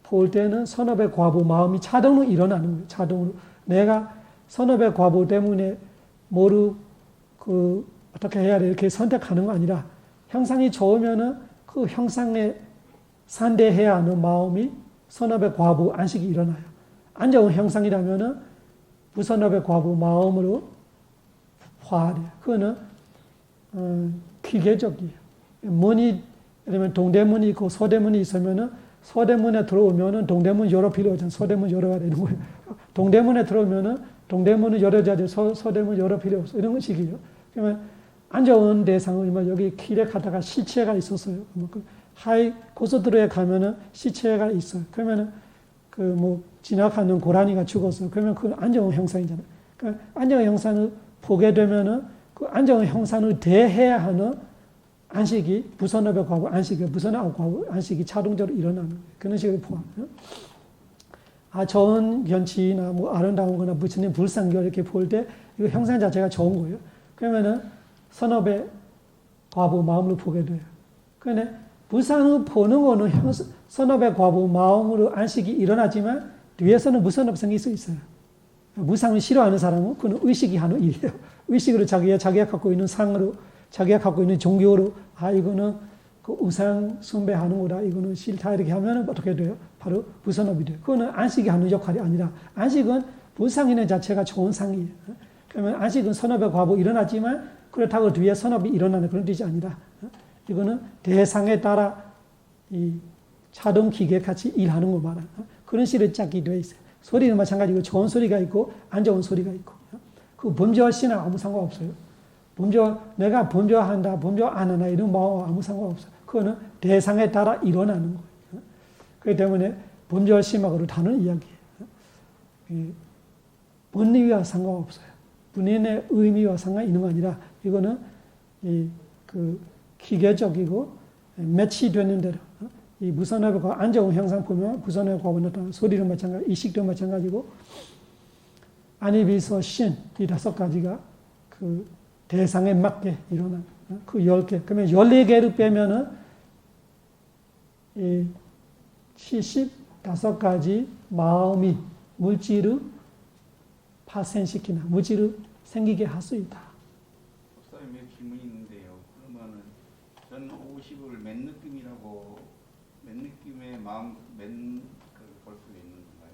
볼 때는 선업의 과부 마음이 자동으로 일어나는 거예요. 자동으로. 내가 선업의 과부 때문에 뭐를 어떻게 해야 돼 이렇게 선택하는 거 아니라 형상이 좋으면은 그 형상에 산대해야 하는 마음이 선업의 과부 안식이 일어나요. 안 좋은 형상이라면은 부선업의 과부 마음으로 화해요. 그거는 기계적이에요. 문이 예를 들면 동대문이 있고 서대문이 있으면은 서대문에 들어오면은 동대문 열어 필요 없잖아요. 서대문 열어야 되는 거예요. 동대문에 들어오면은 동대문을 열어줘야 돼. 서대문 열어 필요 없어. 이런 식이에요. 그러면 안 좋은 대상은 여기 길에 가다가 시체가 있었어요. 하이 고속도로에 가면은 시체가 있어요. 그러면은 지나가는 고라니가 죽었어요. 그러면 그건 안 좋은 형상이잖아요. 그러니까 안 좋은 형상을 보게 되면은 그 안 좋은 형상을 대해야 하는 안식이 부선업의 과부 안식이 부선업 과부 안식이 자동적으로 일어나는 거예요. 그런 식으로 포함해요. 좋은 견치나 아름다운 거나 부처님 불상교 이렇게 볼 때 이거 형상 자체가 좋은 거예요. 그러면은 선업의 과부 마음으로 보게 돼요. 그런데 부상을 보는 거는 선업의 과부 마음으로 안식이 일어나지만 뒤에서는 무선업 생길 수 있어요. 무상을 싫어하는 사람은 그는 의식이 하는 일이에요. 의식으로 자기가 갖고 있는 상으로 자기가 갖고 있는 종교로 이거는 그 우상 숭배하는 거다. 이거는 싫다. 이렇게 하면 어떻게 돼요? 바로 부선업이 돼요. 그거는 안식이 하는 역할이 아니라 안식은 부상이는 자체가 좋은 상이에요. 그러면 안식은 선업의 과부 일어나지만 그렇다고 뒤에 선업이 일어나는 그런 뜻이 아니라 이거는 대상에 따라 이 자동 기계 같이 일하는 거 말아. 그런 식으로 짝이 되어 있어요. 소리는 마찬가지고 좋은 소리가 있고 안 좋은 소리가 있고. 그 범죄와 신은 아무 상관없어요. 내가 범죄한다, 범죄 안 하나 이런 마음과 아무 상관없어요. 그거는 대상에 따라 일어나는 거예요. 그렇기 때문에 범죄와 심하고로 다른 이야기예요. 본리와 상관없어요. 본인의 의미와 상관이 있는 거 아니라 이거는 기계적이고 매치되는 대로 이 무선업의 안 좋은 형상 보면 무선업의 과거 나타나는 소리도 마찬가지, 이식도 마찬가지고 안이비서 신 이 5가지가 그 대상에 맞게 일어나는 그 10개. 그러면 14개를 빼면은 이 75가지 마음이 물질을 파생시키나 물질을 생기게 할 수 있다. 목사님의 질문이 있는데요. 그러면은 전 50을 맨 느낌이라고 맨 느낌의 마음 볼 수 있는 건가요?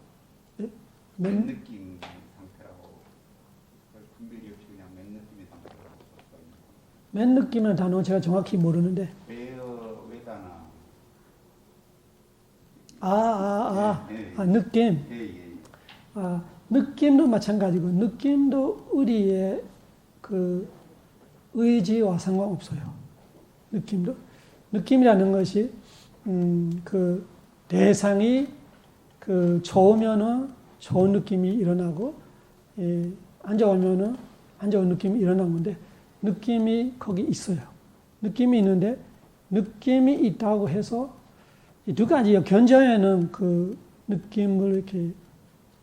네? 맨 느낌 상태라고 분별이 없이 그냥 맨 느낌의 상태라고 볼수 있는 건가요? 맨 느낌이라는 단어 제가 정확히 모르는데. 외다나. 느낌. 예. 느낌도 마찬가지고 느낌도 우리의 그 의지와 상관없어요. 느낌이라는 것이 그 대상이 그 좋으면은 좋은 느낌이 일어나고 안 좋으면은 안 좋은 느낌이 일어나는 건데 느낌이 거기 있어요. 느낌이 있는데 느낌이 있다고 해서 이 2가지요. 견저에는 그 느낌을 이렇게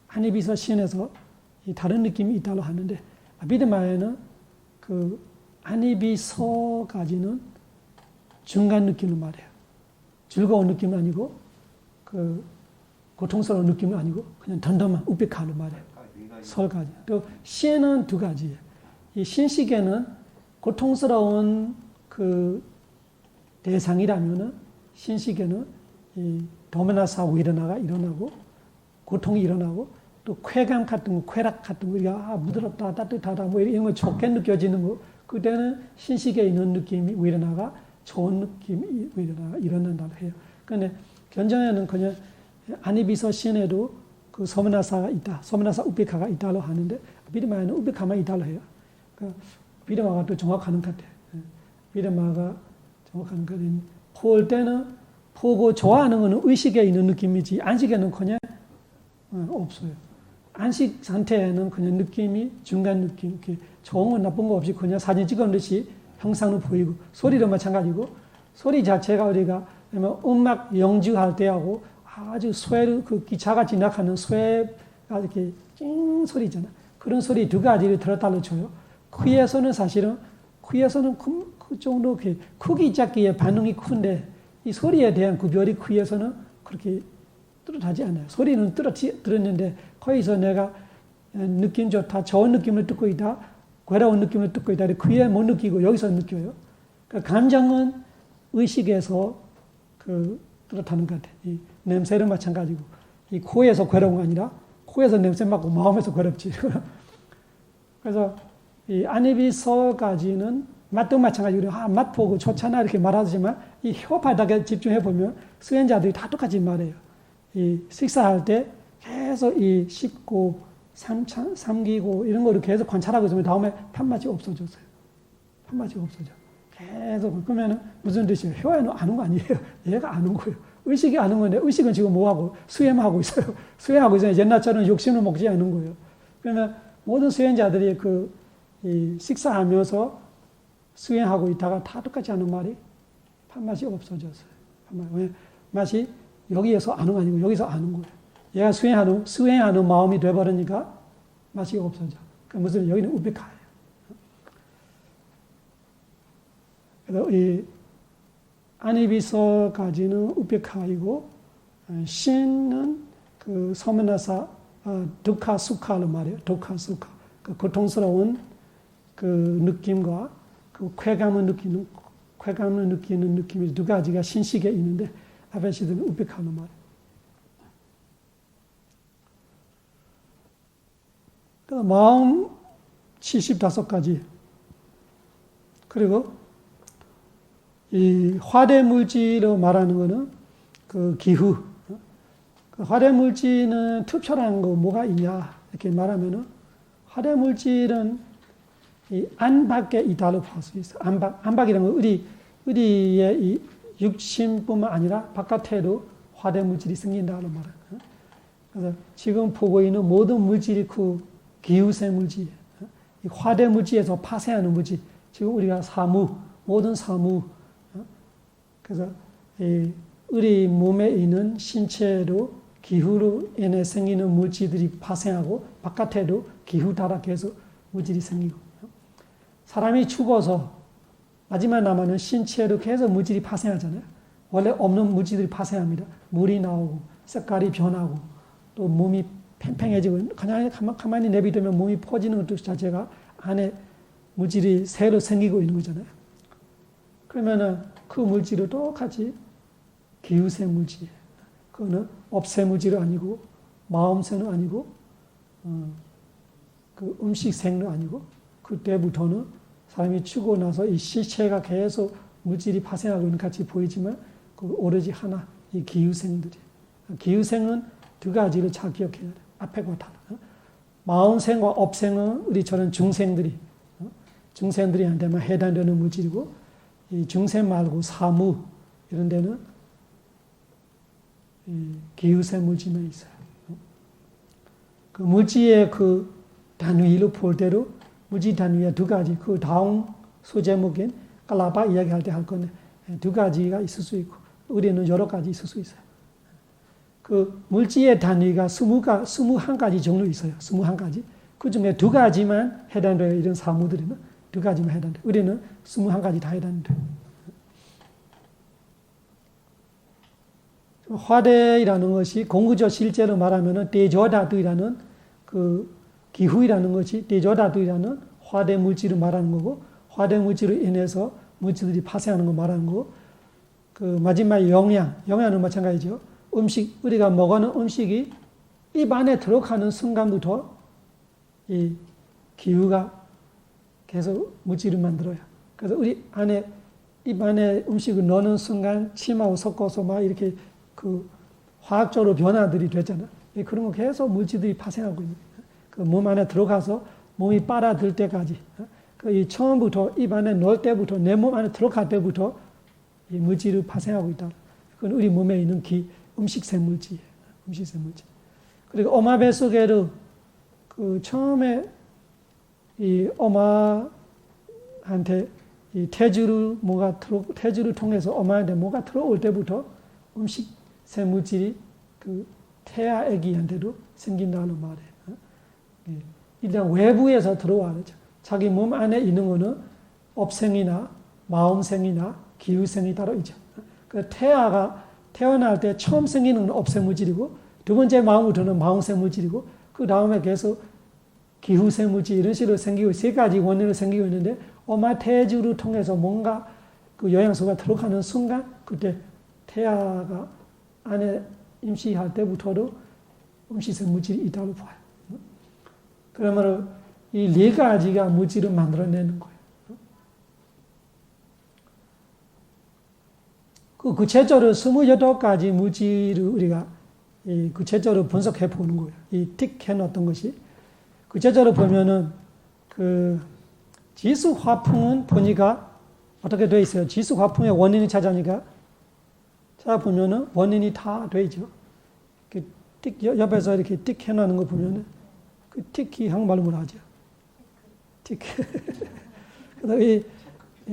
한입에서 신에서 다른 느낌이 있다고 하는데 아비드마에는 그 한입이서까지는 중간 느낌을 말해요. 즐거운 느낌은 아니고 그 고통스러운 느낌은 아니고 그냥 덤덤한 우백하를 말해요. 설까지. 또 신은 2가지예요. 이 신식에는 고통스러운 그 대상이라면은 신식에는 이 도메나사 위르나가 일어나고 고통이 일어나고 또 쾌감 같은 거, 쾌락 같은 거, 우리가 부드럽다, 따뜻하다, 이런 거 좋게 느껴지는 거, 그때는 신식에 있는 느낌이 위르나가 좋은 느낌이 위르나가 일어난다고 해요. 그런데 견정에는 그냥 아니비서 신에도 그 소메나사가 있다, 소메나사 우베카가 있다고 하는데 비르마에는 우베카만 있다고 해요. 그 비르마가 또 정확한 것 같아요. 비르마가 정확한 것 같아요. 볼 때는 보고 좋아하는 거는 의식에 있는 느낌이지 안식에는 그냥 없어요. 안식 상태에는 그냥 느낌이 중간 느낌, 이렇게 좋은 거 나쁜 거 없이 그냥 사진 찍은 듯이 형상으로 보이고 소리도 마찬가지고 소리 자체가 우리가 음악 연주할 때하고 아주 쇠를 그 기차가 지나가는 쇠가 이렇게 찡 소리잖아. 그런 소리 2가지를 들었다고 쳐요. 귀에서는 사실은 그 정도 크기 작기에 반응이 큰데 이 소리에 대한 구별이 귀에서는 그렇게 뚜렷하지 않아요. 소리는 들었는데 거기서 내가 느낌 좋다, 좋은 느낌을 듣고 있다, 괴로운 느낌을 듣고 있다, 귀에 못 느끼고 여기서 느껴요. 그러니까 감정은 의식에서 뚜렷하는 것 같아요. 이 냄새는 마찬가지고, 이 코에서 괴로운 거 아니라 코에서 냄새 맡고 마음에서 괴롭지. 그래서 이 안입이서까지는 맛도 마찬가지로 맛 보고 좋잖아 이렇게 말하지만 이 혀바닥에 집중해 보면 수행자들이 다 똑같이 말해요. 이 식사할 때 계속 이 씹고 삼키고 이런 거를 계속 관찰하고 있으면 다음에 판맛이 없어졌어요. 판맛이 없어져. 계속 그러면은 무슨 뜻이에요? 혀에는 아는 거 아니에요. 얘가 아는 거예요. 의식이 아는 건데 의식은 지금 뭐 하고 수행하고 있어요. 수행하고 있어요. 옛날처럼 욕심을 먹지 않은 거예요. 그러면 모든 수행자들이 이 식사하면서 수행하고 있다가 다 똑같이 하는 말이 판맛이 없어졌어요. 왜? 맛이 여기에서 아는 거 아니고 여기서 아는 거예요. 얘가 수행하는 마음이 돼버리니까 맛이 없어져. 그러니까 무슨 여기는 우백화예요. 그래서 이 안입이서까지는 우백화이고 신은 소면나사 두카 수카를 말해요. 두카 수카. 고통스러운 느낌과 쾌감을 느끼는 느낌이 두 가지가 신식에 있는데 아베시드는 우백화로 말해요. 마음 75가지. 그리고 이 화대 물질로 말하는 거는 기후. 화대 물질은 특별한 거 뭐가 있냐 이렇게 말하면은 화대 물질은 이 안팎에 있다고 볼 수 있어요. 안팎이라는 건 우리의 이 육신뿐만 아니라 바깥에도 화대 물질이 생긴다고 말해요. 그래서 지금 보고 있는 모든 물질이 기후생 물질이에요. 이 화대 물질에서 파생하는 물질. 지금 우리가 모든 사무. 그래서 우리 몸에 있는 신체로 기후로 인해 생기는 물질들이 파생하고 바깥에도 기후 따라 계속 물질이 생기고. 사람이 죽어서 마지막 남아는 신체로 계속 물질이 파생하잖아요. 원래 없는 물질들이 파생합니다. 물이 나오고 색깔이 변하고 또 몸이 팽팽해지고 가만히 내비두면 몸이 퍼지는 것 자체가 안에 물질이 새로 생기고 있는 거잖아요. 그러면은 그 물질은 똑같이 기후생 물질이에요. 그거는 업생 물질은 아니고 마음생은 아니고 음식생은 아니고 그때부터는 사람이 죽고 나서 이 시체가 계속 물질이 파생하고 있는 같이 보이지만 오로지 하나 이 기후생들이에요. 기후생은 두 가지를 잘 기억해야 돼요. 앞에가 달라. 마음생과 업생은 우리처럼 중생들이한테만 해당되는 물질이고 이 중생 말고 사무 이런 데는 이 기후생 물질만 있어요. 그 물질의 단위로 볼 때로 물질 단위가 두 가지. 다음 소제목인 깔라바 이야기할 때 할 건데 두 가지가 있을 수 있고 우리는 여러 가지 있을 수 있어요. 물질의 단위가 21가지 종류 있어요. 21가지. 그 중에 두 가지만 해당돼요. 이런 사무들이는 두 가지만 해당돼요. 우리는 21가지 다 해당돼요. 화대이라는 것이 공구조 실제로 말하면 대조다두이라는 기후이라는 것이 대조다두이라는 화대 물질을 말하는 거고 화대 물질로 인해서 물질들이 파생하는 거 말하는 거고 마지막 영양은 마찬가지죠. 우리가 먹는 음식이 입 안에 들어가는 순간부터 이 기후가 계속 물질을 만들어요. 그래서 우리 입 안에 음식을 넣는 순간 침하고 섞어서 막 이렇게 화학적으로 변화들이 되잖아. 그런 거 계속 물질들이 파생하고 있는 몸 안에 들어가서 몸이 빨아들 때까지 이 처음부터 입 안에 넣을 때부터 내 몸 안에 들어갈 때부터 이 물질을 파생하고 있다. 그건 우리 몸에 있는 음식생 물질이에요. 음식생 물질. 그리고 엄마 뱃속에도 처음에 이 엄마한테 이 태주를 통해서 엄마한테 뭐가 들어올 때부터 음식생 물질이 태아 아기한테도 생긴다는 말이에요. 일단 외부에서 들어와야 되죠. 자기 몸 안에 있는 거는 업생이나 마음생이나 기후생이 따로 있죠. 태아가 태어날 때 처음 생기는 건 업세 물질이고 두 번째 마음부터는 마음세 물질이고 그 다음에 계속 기후세 물질 이런 식으로 생기고 세 가지 원인으로 생기고 있는데 엄마 태주를 통해서 뭔가 그 영양소가 들어가는 순간 그때 태아가 안에 임시할 때부터도 음식세 물질이 있다고 봐요. 그러면 이 네 가지가 물질을 만들어내는 거예요. 그 구체적으로 28가지 물질을 우리가 구체적으로 분석해 보는 거예요. 이 틱 해놨던 것이. 구체적으로 보면은 그 지수 화풍은 보니까 어떻게 되어 있어요? 지수 화풍의 원인이 찾아보면은 원인이 다 되어 있죠. 틱 옆에서 이렇게 틱 해놓는 거 보면은 그 틱이 한국말로 뭐라 하죠? 틱. 그다음에 이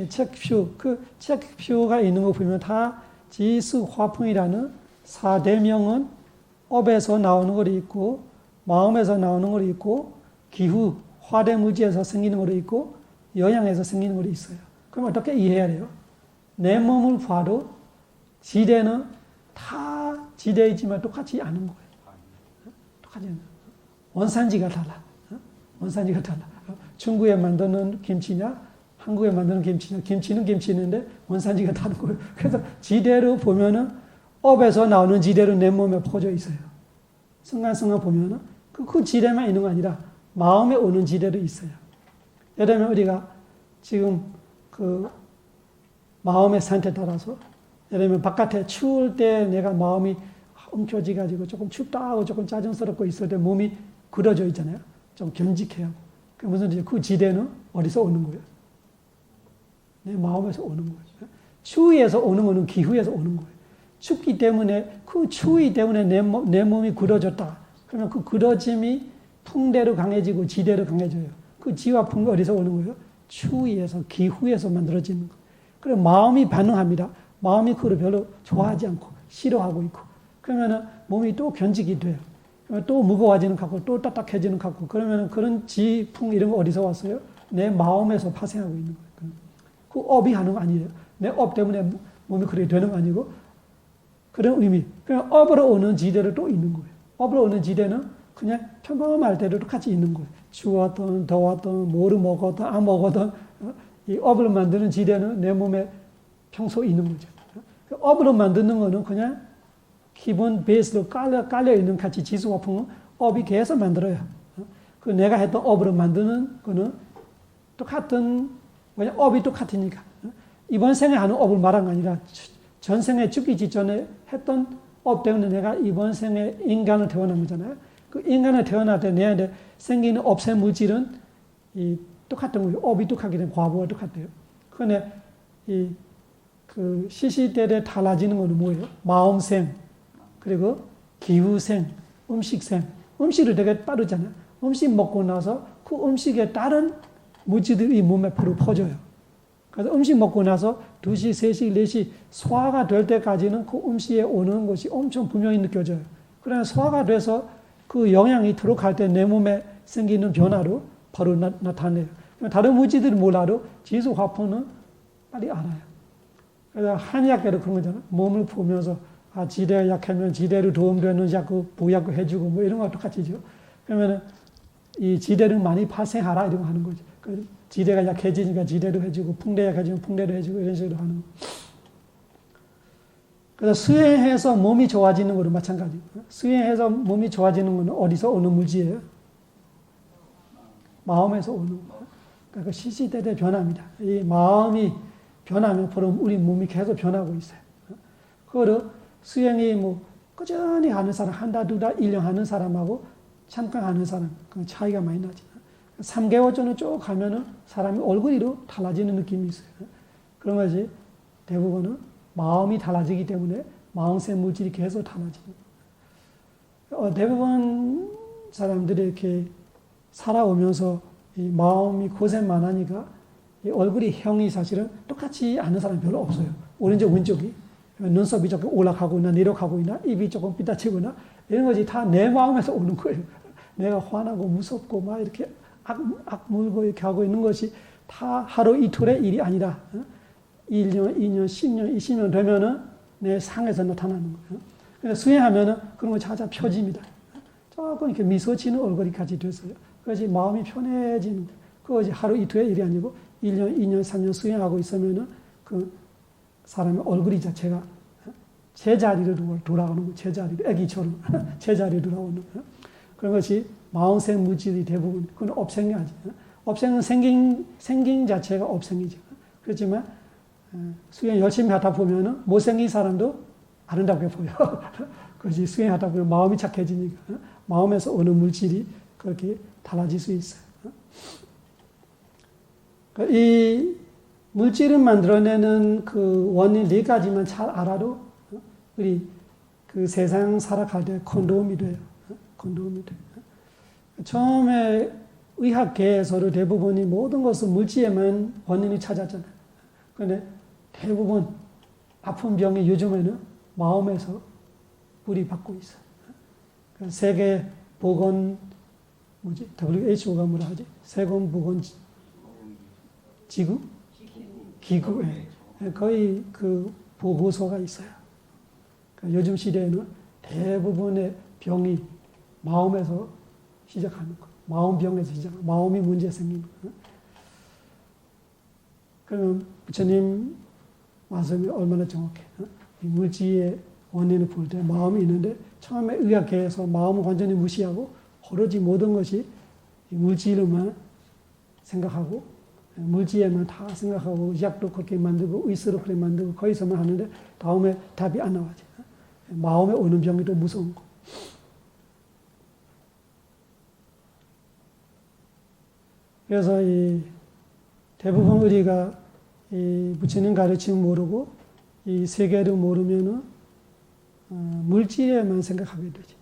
체크표, 그 체크표가 있는 거 보면 다 지수 화풍이라는 4대명은 업에서 나오는 것이 있고 마음에서 나오는 것이 있고 기후, 화대무지에서 생기는 것이 있고 영양에서 생기는 것이 있어요. 그럼 어떻게 이해해야 돼요? 내 몸을 봐도 지대는 다 지대이지만 똑같지 않은 거예요. 똑같지 않아요. 원산지가 달라. 원산지가 달라. 중국에 만드는 김치냐 한국에 만드는 김치냐 김치는 김치인데 원산지가 다른 거예요. 그래서 지대로 보면은 업에서 나오는 지대로 내 몸에 퍼져 있어요. 순간순간 보면은 그 지대만 있는 거 아니라 마음에 오는 지대도 있어요. 예를 들면 우리가 지금 그 마음의 상태에 따라서 예를 들면 바깥에 추울 때 내가 마음이 움켜쥐가지고 조금 춥다 하고 조금 짜증스럽고 있을 때 몸이 굳어져 있잖아요. 좀 견직해야 하고. 그 무슨 뜻이에요? 그 지대는 어디서 오는 거예요? 내 마음에서 오는 거예요. 추위에서 오는 거는 기후에서 오는 거예요. 춥기 때문에 그 추위 때문에 내 몸이 굳어졌다. 그러면 그 굳어짐이 풍대로 강해지고 지대로 강해져요. 그 지와 풍이 어디서 오는 거예요? 추위에서 기후에서 만들어지는 거예요. 그리고 마음이 반응합니다. 마음이 그걸 별로 좋아하지 않고 싫어하고 있고 그러면은 몸이 또 견직이 돼요. 또 무거워지는 것 같고 또 딱딱해지는 것 같고 그러면은 그런 지풍 이런 거 어디서 왔어요? 내 마음에서 발생하고 있는 거예요. 그 업이 하는 거 아니에요. 내 업 때문에 몸이 그렇게 되는 거 아니고 그런 의미. 그냥 업으로 오는 지대로 또 있는 거예요. 업으로 오는 지대는 그냥 평범할 때도 똑같이 있는 거예요. 추웠던 더웠던 뭐를 먹었던 안 먹었던 이 업을 만드는 지대는 내 몸에 평소 있는 거죠. 업으로 만드는 거는 그냥 기본 베이스로 깔려 있는 같이 지수와 풍은 업이 계속 만들어요. 그 내가 했던 업으로 만드는 거는 똑같은 왜냐 업이 똑같으니까 이번 생에 하는 업을 말한 거 아니라 전 생에 죽기 직전에 했던 업 때문에 내가 이번 생에 인간을 태어난 거잖아요. 그 인간을 태어날 때 내한테 생기는 업세 물질은 이 똑같은 거예요. 업이 똑같기 때문에 과부가 똑같아요. 그런데 그 시시때때 달라지는 거는 뭐예요? 마음생 그리고 기후생, 음식생. 음식을 되게 빠르잖아요. 음식 먹고 나서 그 음식에 다른 물질들이 몸에 바로 퍼져요. 그래서 음식 먹고 나서 2시, 3시, 4시 소화가 될 때까지는 그 음식에 오는 것이 엄청 분명히 느껴져요. 그러나 소화가 돼서 그 영양이 들어갈 때 내 몸에 생기는 변화로 바로 나타내요. 다른 물질들이 몰라도 지수 화풍은 빨리 알아요. 그래서 한의학계도 그런 거잖아요. 몸을 보면서 지대가 약하면 지대로 도움되는 약을 보약을 해주고 뭐 이런 거 똑같이죠. 그러면은 이 지대를 많이 발생하라 이런 거 하는 거죠. 지대가 약해지니까 지대로 해주고 풍대가 약해지면 풍대로 해주고 이런 식으로 하는 거. 그래서 수행해서 몸이 좋아지는 거로 마찬가지. 수행해서 몸이 좋아지는 거는 어디서 오는 물질이에요? 마음에서 오는 거. 그러니까 시시때때 변합니다. 이 마음이 변하면 바로 우리 몸이 계속 변하고 있어요. 그거를 수행이 뭐 꾸준히 하는 사람, 한 달, 2달, 1년 하는 사람하고 잠깐 하는 사람, 그 차이가 많이 나죠. 3개월 전에 쭉 가면은 사람이 얼굴이로 달라지는 느낌이 있어요. 그런 거지. 대부분은 마음이 달라지기 때문에 마음새 물질이 계속 달라지는 거예요. 대부분 사람들이 이렇게 살아오면서 이 마음이 고생만 하니까 이 얼굴이 형이 사실은 똑같이 않은 사람이 별로 없어요. 오른쪽, 왼쪽이. 눈썹이 조금 올라가거나 내려가거나 입이 조금 삐딱치거나 이런 것이 다 내 마음에서 오는 거예요. 내가 화나고 무섭고 막 이렇게 악물고 이렇게 하고 있는 것이 다 하루 이틀의 일이 아니라 1년, 2년, 10년, 20년 되면은 내 상에서 나타나는 거예요. 그래서 수행하면은 그런 거 자자 펴집니다. 조금 이렇게 미소 지는 얼굴이 같이 됐어요. 그것이 마음이 편해지는 거예요. 그것이 하루 이틀의 일이 아니고 1년, 2년, 3년 수행하고 있으면은 그 사람의 얼굴이 자체가 제자리로 돌아오는 거예요. 제자리로, 애기처럼 제자리로 돌아오는 거예요. 그런 것이 마음생 물질이 대부분, 그건 업생이 아니죠. 업생은 생긴 자체가 업생이죠. 그렇지만 수행 열심히 하다 보면은 못생긴 사람도 아름답게 보여. 그것이 수행하다 보면 마음이 착해지니까 마음에서 오는 물질이 그렇게 달라질 수 있어요. 이 물질을 만들어내는 그 원인 4가지만 잘 알아도 우리 그 세상 살아갈 때 큰 도움이 돼요. 큰 도움이 돼요. 처음에 의학계에서도 대부분이 모든 것을 물질에만 원인을 찾았잖아요. 그런데 대부분 아픈 병이 요즘에는 마음에서 뿌리 받고 있어요. 세계 보건 WHO가 뭐라 하지? 세계보건 기구에 거의 그 보고서가 있어요. 요즘 시대에는 대부분의 병이 마음에서 시작하는 거. 마음병에서 시작하는 거. 마음이 문제 생기는 거. 그러면 부처님 말씀이 얼마나 정확해. 이 물질의 원인을 볼 때 마음이 있는데 처음에 의학계에서 마음을 완전히 무시하고 오로지 모든 것이 물질로만 생각하고 물질에만 다 생각하고 약도 그렇게 만들고 의사도 그렇게 만들고 거기서만 하는데 다음에 답이 안 나와요. 마음에 오는 병이 더 무서운 거. 그래서 이 대부분 우리가 이 부처님 가르침 모르고 이 세계를 모르면은 물질에만 생각하게 되지.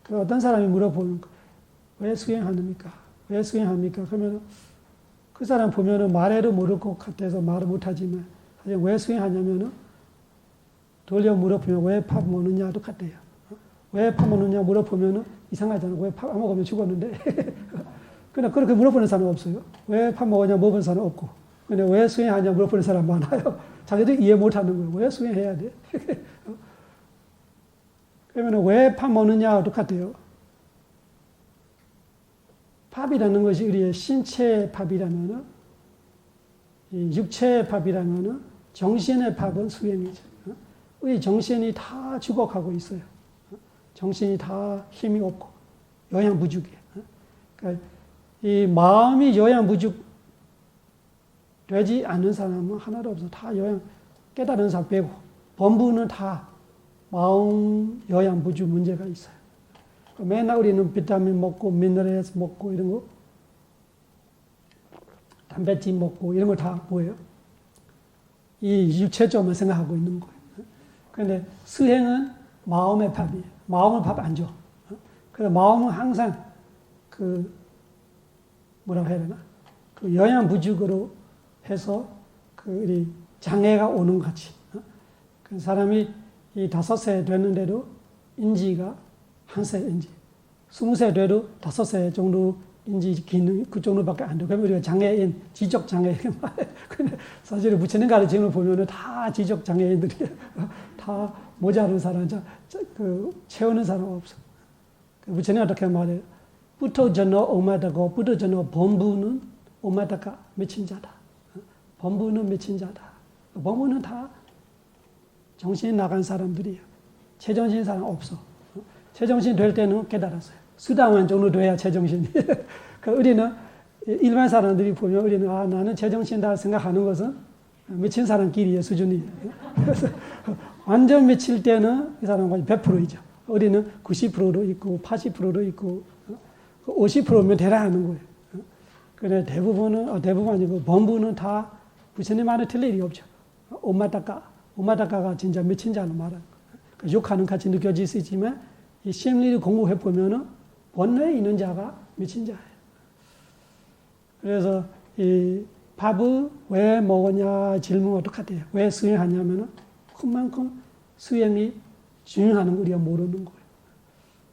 그 어떤 사람이 물어보는 거, 왜 수행합니까? 왜 수행합니까? 그러면 그 사람 보면은 말해도 모를 것 같아서 말을 못하지만 사실 왜 수행하냐면은 돌려 물어보면 왜 밥 먹느냐도 같대요. 왜 밥 먹느냐 물어보면은 이상하잖아. 왜 밥 안 먹으면 죽었는데. 근데 그렇게 물어보는 사람 없어요. 왜 밥 먹었냐 물어보는 사람 없고. 근데 왜 수행하냐 물어보는 사람 많아요. 자기들 이해 못하는 거예요. 왜 수행해야 돼? 그러면 왜 밥 먹느냐 똑같아요. 밥이라는 것이 우리의 신체의 밥이라면은, 이 육체의 밥이라면은 정신의 밥은 수행이죠. 우리 정신이 다 죽어가고 있어요. 정신이 다 힘이 없고 영양 부족이에요. 그러니까 이 마음이 영양 부족 되지 않는 사람은 하나도 없어. 다 영양 깨달은 사람 빼고 범부는 다 마음 영양 부족 문제가 있어요. 맨날 우리는 비타민 먹고 미네랄 먹고 이런 거 단백질 먹고 이런 거 다 뭐예요? 이 육체적만 생각하고 있는 거예요. 그런데 수행은 마음의 밥이에요. 마음을 밥 안 줘. 그래서 마음은 항상 그 뭐라고 해야 되나? 그 영양 부족으로 해서 그 우리 장애가 오는 것 같이. 그 사람이 이 5세 됐는데도 인지가 1세 인지. 20세 돼도 5세 정도 인지 기능 그 정도밖에 안 돼. 그러면 우리가 장애인, 지적 장애인 말해. 근데 사실 부처님 가르침을 보면은 다 지적 장애인들이에요. 다 모자른 사람, 그 채우는 사람 없어. 부처님 어떻게 말해요? 부토전어 오마다고 부토전어 범부는 오마다가 미친 자다. 범부는 미친 자다. 범부는 다 정신이 나간 사람들이에요. 제정신 사람 없어. 제정신 될 때는 깨달았어요. 수당한 정도 돼야 제정신이. 우리는 일반 사람들이 보면 우리는 나는 제정신이다 생각하는 것은 미친 사람끼리의 수준이에요. 그래서 완전 미칠 때는 이 사람은 100%이죠. 우리는 90%도 있고 80%도 있고 50%면 되라 하는 거예요. 그런데 대부분 아니고 범부는 다 부처님 말에 틀릴 일이 없죠. 오마다카가 진짜 미친 자는 말하는 거예요. 욕하는 같이 느껴질 수 있지만 이 심리를 공부해 보면은 본래에 있는 자가 미친 자예요. 그래서 이 밥을 왜 먹었냐 질문과 똑같아요. 왜 수행하냐면은 그만큼 수행이 중요하는 거 우리가 모르는 거예요.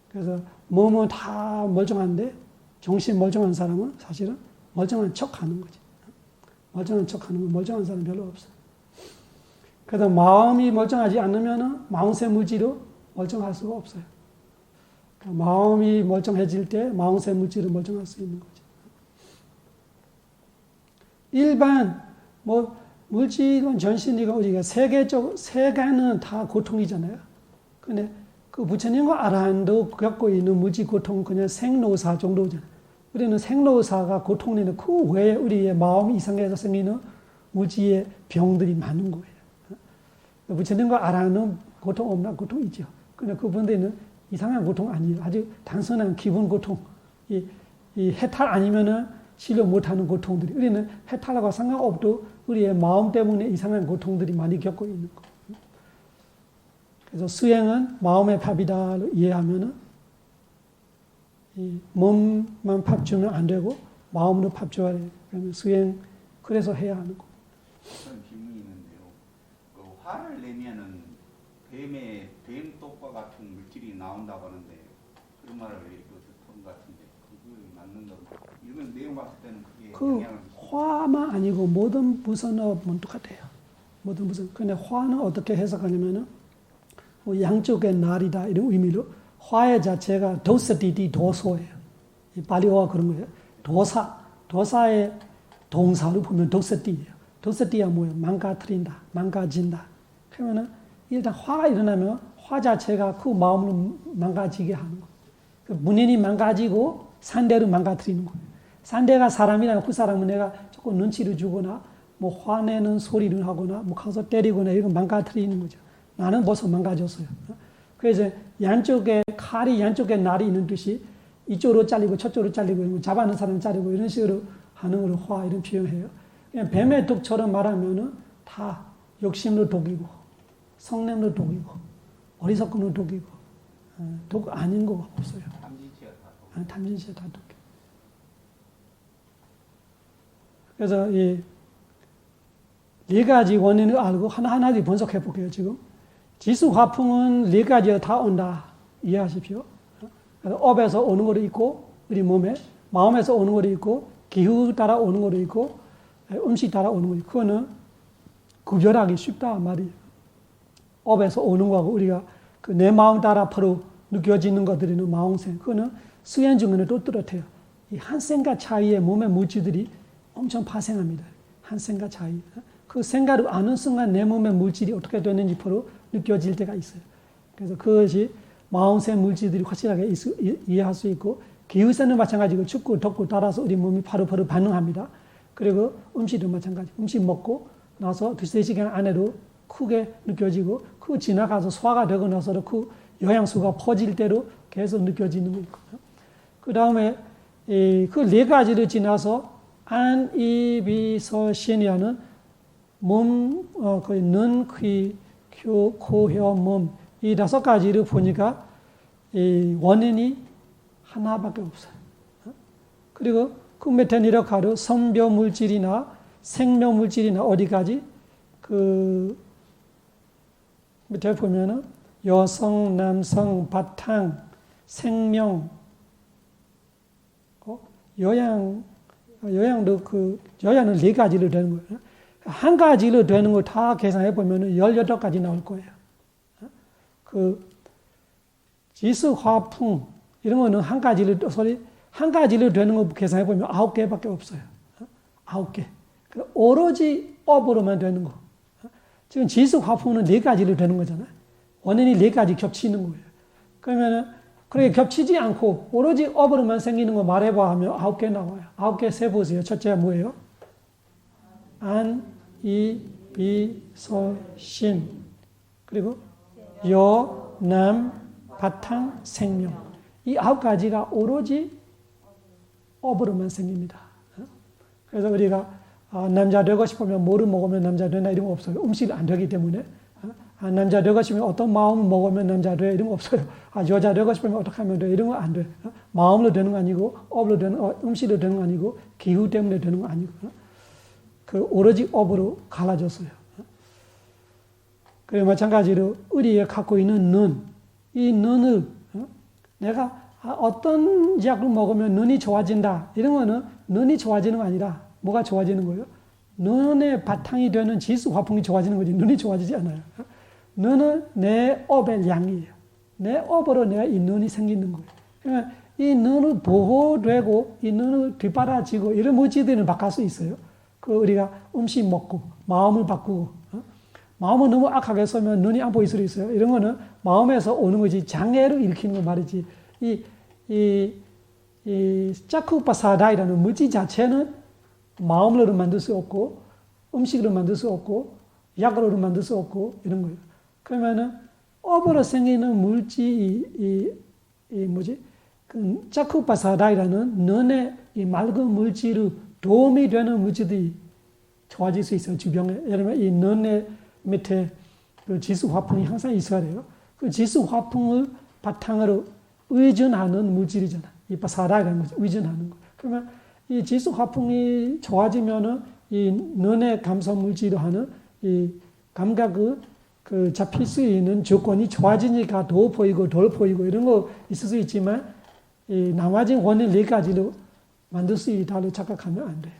그래서 몸은 다 멀쩡한데 정신 멀쩡한 사람은 사실은 멀쩡한 척하는 거지. 멀쩡한 척하는 건 멀쩡한 사람 별로 없어. 그래서 마음이 멀쩡하지 않으면 마음새 물질로 멀쩡할 수가 없어요. 그러니까 마음이 멀쩡해질 때 마음새 물질로 멀쩡할 수 있는 거죠. 일반 물질은 전신이가 우리가 세계는 다 고통이잖아요. 근데 그 부처님과 아라한도 겪고 있는 물질 고통은 그냥 생로사 정도잖아요. 우리는 생로사가 고통이는 그 외에 우리의 마음이 이상해서 생기는 물질의 병들이 많은 거예요. 부처님과 아라한은 고통 없나? 고통 있죠. 근데 그분들은 이상한 고통 아니에요. 아주 단순한 기분 고통. 이 해탈 아니면은 치료 못하는 고통들이. 우리는 해탈하고 상관없도 우리의 마음 때문에 이상한 고통들이 많이 겪고 있는 거. 그래서 수행은 마음의 밥이다로 이해하면은 이 몸만 밥 주면 안 되고 마음으로 밥 줘야 돼요. 그러면 수행 그래서 해야 하는 거. 어떤 질문이 있는데요. 그 화를 내면은 뱀독과 같은 물질이 나온다고 하는데 그런 말을 듣던 것 같은데 그게 맞는 건가? 이런 내용 봤을 때는 그게 그 영향을 화만 아니고 모든 무선업은 똑같아요. 모든 무선. 근데 화는 어떻게 해석하냐면은 뭐 양쪽의 날이다 이런 의미로 화의 자체가 도스디디 도소예요. 이 발리어가 그런 거예요. 도사의 동사로 보면 도스디예요. 도스디가 뭐예요? 망가뜨린다, 망가진다. 그러면은 일단 화가 일어나면 화 자체가 그 마음을 망가지게 하는 거. 그 문인이 망가지고 상대를 망가뜨리는 거예요. 상대가 사람이라면 그 사람은 내가 조금 눈치를 주거나 뭐 화내는 소리를 하거나 뭐 가서 때리거나 이런 망가뜨리는 거죠. 나는 벌써 망가졌어요. 그래서 양쪽에 칼이 양쪽에 날이 있는 듯이 이쪽으로 잘리고 저쪽으로 잘리고 잡아는 사람 자르고 이런 식으로 하는 걸 화 이런 표현해요. 그냥 뱀의 독처럼 말하면은 다 욕심으로 독이고 성냄으로 독이고 어리석음으로 독이고 독 아닌 거 없어요. 탐진치가 다 탐진치가 다 독. 그래서 이 네 가지 원인을 알고 하나하나 분석해 볼게요. 지금 지수 화풍은 네 가지가 다 온다 이해하십시오. 그래서 업에서 오는 것도 있고 우리 몸에 마음에서 오는 것도 있고 기후 따라 오는 것도 있고 음식 따라 오는 것도 있고 그거는 구별하기 쉽다 말이에요. 업에서 오는 거하고 우리가 그 내 마음 따라 바로 느껴지는 것들은 마음생 그거는 수행 중에는 또 뚜렷해요. 이 한 생각 차이에 몸의 물질들이 엄청 파생합니다. 한 생각 차이. 그 생각을 아는 순간 내 몸의 물질이 어떻게 되는지 바로 느껴질 때가 있어요. 그래서 그것이 마음생 물질들이 확실하게 이해할 수 있고 기후세는 마찬가지고 춥고 덥고 따라서 우리 몸이 바로바로 반응합니다. 그리고 음식도 마찬가지. 음식 먹고 나서 두세 시간 안에도 크게 느껴지고 그 지나가서 소화가 되고 나서도 그 영양소가 퍼질 대로 계속 느껴지는 거예요. 그 다음에 그 네 가지를 지나서 안, 이, 비, 서, 신이라는 몸, 눈, 귀, 코, 혀, 몸 이 다섯 가지를 보니까 이 원인이 하나밖에 없어요. 그리고 그 밑에 내려가도 선묘 물질이나 생묘 물질이나 어디까지 그 밑에 보면은 여성, 남성, 바탕, 생명, 여양도 여양은 네 가지로 되는 거예요. 한 가지로 되는 거 다 계산해 보면은 18가지 나올 거예요. 그 지수, 화풍 이런 거는 한 가지로 되는 거 계산해 보면 9개밖에 없어요. 9개. 오로지 업으로만 되는 거. 지금 지수, 화풍은 4가지로 되는 거잖아요. 원인이 4가지 겹치는 거예요. 그러면은 그렇게 겹치지 않고 오로지 업으로만 생기는 거 말해봐 하면 9개 나와요. 9개 세보세요. 첫째가 뭐예요? 안, 이, 비, 서, 신. 그리고 여, 남, 바탕, 생명. 이 9가지가 오로지 업으로만 생깁니다. 그래서 우리가 남자 되고 싶으면 뭐를 먹으면 남자 되나 이런 거 없어요. 음식이 안 되기 때문에. 남자 되고 싶으면 어떤 마음을 먹으면 남자 돼 이런 거 없어요. 여자 되고 싶으면 어떻게 하면 돼 이런 거 안 돼. 마음으로 되는 거 아니고 업으로 되는 음식으로 되는 거 아니고 기후 때문에 되는 거 아니고 그 오로지 업으로 갈라졌어요. 그리고 마찬가지로 우리가 갖고 있는 눈, 이 눈을 내가 어떤 약을 먹으면 눈이 좋아진다 이런 거는 눈이 좋아지는 거 아니라 뭐가 좋아지는 거예요? 눈의 바탕이 되는 지수 화풍이 좋아지는 거지 눈이 좋아지지 않아요. 눈은 내 업의 양이에요. 내 업으로 내가 이 눈이 생기는 거예요. 그러니까 이 눈을 보호되고 이 눈을 뒷바라지고 이런 물질들은 바꿀 수 있어요. 그 우리가 음식 먹고 마음을 바꾸고 마음을 너무 악하게 쓰면 눈이 안 보일 수도 있어요. 이런 거는 마음에서 오는 거지 장애를 일으키는 거 말이지. 이 짜쿠파사다이라는 물질 자체는 마음으로 만들 수 없고 음식으로 만들 수 없고 약으로 만들 수 없고 이런 거예요. 그러면은 업으로 생기는 물질이 그 짜쿠파사다이라는 눈의 이 맑은 물질을 도움이 되는 물질들이 좋아질 수 있어요. 주변에 예를 들면 이 눈의 밑에 그 지수 화풍이 항상 있어야 돼요. 그 지수 화풍을 바탕으로 의존하는 물질이잖아. 이 파사다이라는 물질, 의존하는 거. 그러면 이 지수 화풍이 좋아지면은 이 눈의 감성 물질로 하는 이 감각을 그 잡힐 수 있는 조건이 좋아지니까 더 보이고 덜 보이고 이런 거 있을 수 있지만 이 나머진 원인 4가지로 만들 수 있다고 착각하면 안 돼요.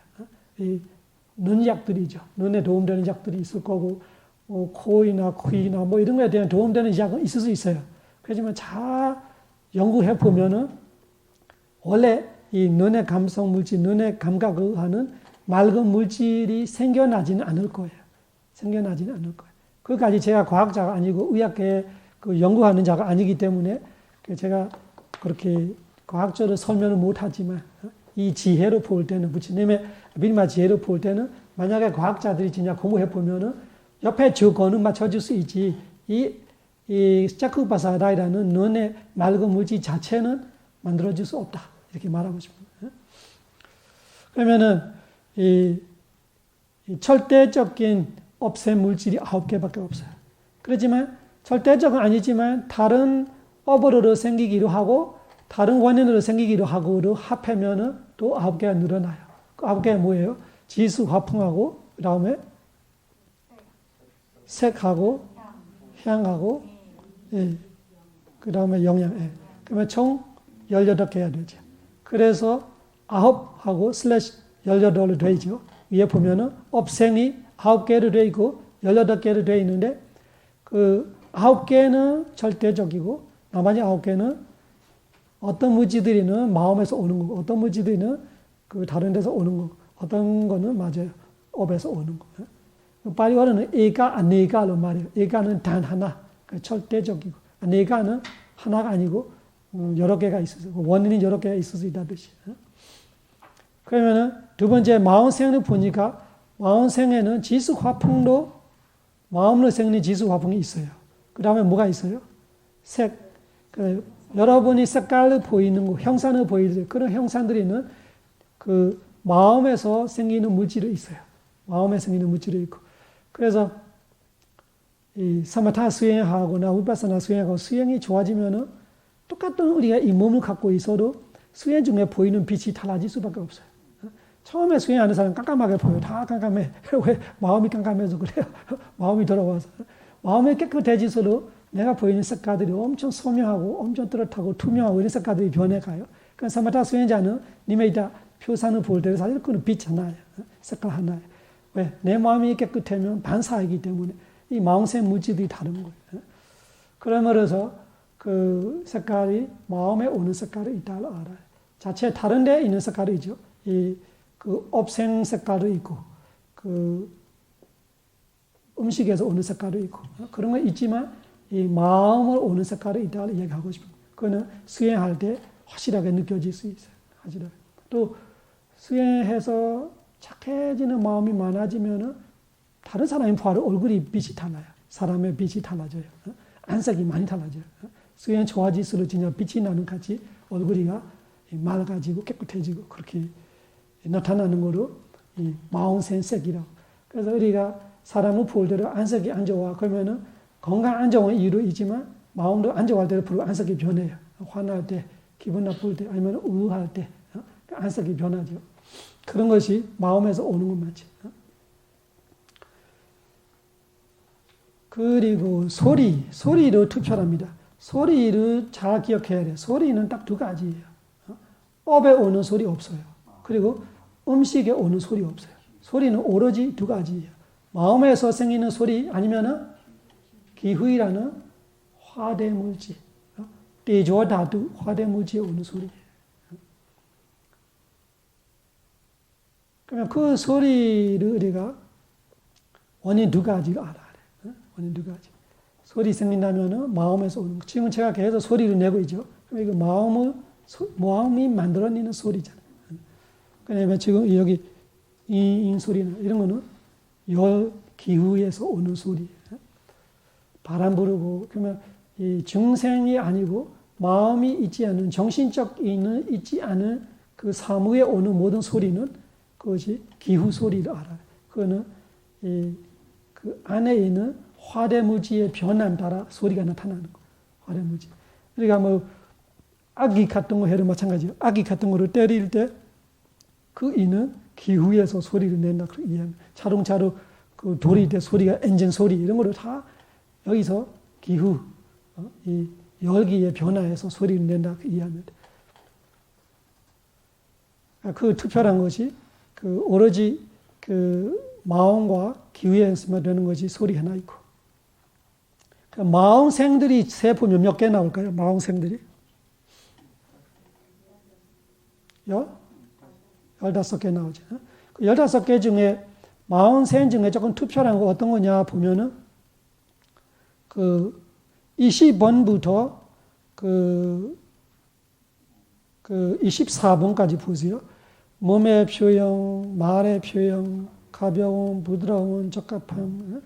이 눈약들이죠. 눈에 도움되는 약들이 있을 거고 코이나 귀나 뭐 이런 거에 대한 도움되는 약은 있을 수 있어요. 그렇지만 잘 연구해 보면은 원래 이 눈의 감성 물질, 눈의 감각을 하는 맑은 물질이 생겨나지는 않을 거예요. 생겨나지는 않을 거예요. 그까지 제가 과학자가 아니고 의학계 그 연구하는 자가 아니기 때문에 제가 그렇게 과학적으로 설명을 못하지만 이 지혜로 볼 때는 부처님의 비마 지혜로 볼 때는 만약에 과학자들이 진짜 공부해 보면은 옆에 조건은 맞춰줄 수 있지. 이 짜쿠파사다이라는 눈의 맑은 물질 자체는 만들어줄 수 없다. 이렇게 말하고 싶어요. 그러면은 이 절대적인 업세 물질이 9개밖에 없어요. 그렇지만 절대적은 아니지만 다른 업으로 생기기로 하고 다른 원인으로 생기기로 하고로 합하면은 또 9개가 늘어나요. 그 9개가 뭐예요? 지수, 화풍하고 그 다음에 색하고 향하고 예. 그 다음에 영양. 예. 그러면 총 18개가 되죠. 그래서 9하고 슬래시 18로 되죠. 위에 보면은 업생이 9개로 되어 있고 18개로 되어 있는데 그 9개는 절대적이고 나머지 9개는 어떤 물질들이는 마음에서 오는 거고 어떤 물질들이는 그 다른 데서 오는 거고 어떤 거는 맞아요. 업에서 오는 거. 파리어는 에가 아네가로 말해요. 에가는 단 하나, 절대적이고 아네가는 하나가 아니고 여러 개가 있어서 원인이 여러 개가 있을 수 있다는 뜻이에요. 그러면은 두 번째 마음생을 보니까 마음생에는 지수 화풍도 마음으로 생기는 지수 화풍이 있어요. 그 다음에 뭐가 있어요? 색. 여러분이 색깔을 보이는 거, 형상을 보이는 그런 형상들이는 그 마음에서 생기는 물질이 있어요. 마음에 생기는 물질이 있고. 그래서 이 사마타 수행하거나 위파사나 수행하고 수행이 좋아지면은 똑같은 우리가 이 몸을 갖고 있어도 수행 중에 보이는 빛이 달라질 수밖에 없어요. 처음에 수행하는 사람 깜깜하게 보여요. 다 깜깜해. 왜? 마음이 깜깜해서 그래요. 마음이 돌아와서. 마음이 깨끗해질수록 내가 보이는 색깔들이 엄청 선명하고 엄청 뚜렷하고 투명하고 이런 색깔들이 변해가요. 그러니까 사마타 수행자는 님의 이따 표상을 볼 때 사실 그건 빛 하나예요. 색깔 하나예요. 왜? 내 마음이 깨끗하면 반사이기 때문에 이 마음생 물질들이 다른 거예요. 그러므로서 그 색깔이 마음에 오는 색깔이 있다고 알아요. 자체 다른 데 있는 색깔이죠. 그 업생 색깔도 있고 그 음식에서 오는 색깔도 있고 그런 거 있지만 이 마음을 오는 색깔이 있다고 얘기하고 싶습니다. 그거는 수행할 때 확실하게 느껴질 수 있어요. 확실하게. 또 수행해서 착해지는 마음이 많아지면은 다른 사람이 봐도 얼굴이 빛이 달라요. 사람의 빛이 달라져요. 안색이 많이 달라져요. 수행 좋아질수록 진짜 빛이 나는 같이 얼굴이가 맑아지고 깨끗해지고 그렇게 나타나는 거로 이 마음생색이라고. 그래서 우리가 사람을 볼 때도 안색이 안 좋아. 그러면은 건강 안 좋은 이유도 있지만 마음도 안 좋아할 때도 바로 안색이 변해요. 화날 때, 기분 나쁠 때, 아니면 우울할 때 안색이 변하죠. 그런 것이 마음에서 오는 것 맞지. 그리고 소리도 특별합니다. 소리를 잘 기억해야 돼요. 소리는 딱 2가지예요. 업에 오는 소리 없어요. 그리고 음식에 오는 소리 없어요. 소리는 오로지 두 가지예요. 마음에서 생기는 소리 아니면은 기후이라는 화대 물질, 대조 다두 화대 물질에 오는 소리예요. 그러면 그 소리를 우리가 원인 두 가지를 알아야 돼. 원인 두 가지. 소리 생긴다면은 마음에서 오는 거. 지금 제가 계속 소리를 내고 있죠. 그럼 이거 마음이 만들어내는 소리잖아요. 그러면 지금 여기 잉 소리나 이런 거는 열 기후에서 오는 소리. 바람 부르고 그러면 이 중생이 아니고 마음이 있지 않은 정신적 있지 않은 그 사무에 오는 모든 소리는 그것이 기후 소리를 알아요. 그거는 그 안에 있는 화대물질의 변화에 따라 소리가 나타나는 거. 화대물질. 그러니까 뭐 아기 같은 거 해도 마찬가지예요. 아기 같은 거를 때릴 때 그 이는 기후에서 소리를 낸다. 그렇게 이해하면 자동차로 그 돌이 때 소리가 엔진 소리 이런 거를 다 여기서 기후 이 열기의 변화에서 소리를 낸다. 그렇게 이해하면 돼. 그 투표란 것이 그 오로지 그 마음과 기후에서만 되는 것이 소리 하나 있고. 그 마음생들이 세포 몇 개 나올까요? 마음생들이 15개 나오죠. 그 15개 중에 마음생 중에 조금 투표란 거 어떤 거냐 보면은 그 20번부터 그 24번까지 보세요. 몸의 표현, 말의 표현, 가벼운, 부드러운, 적합함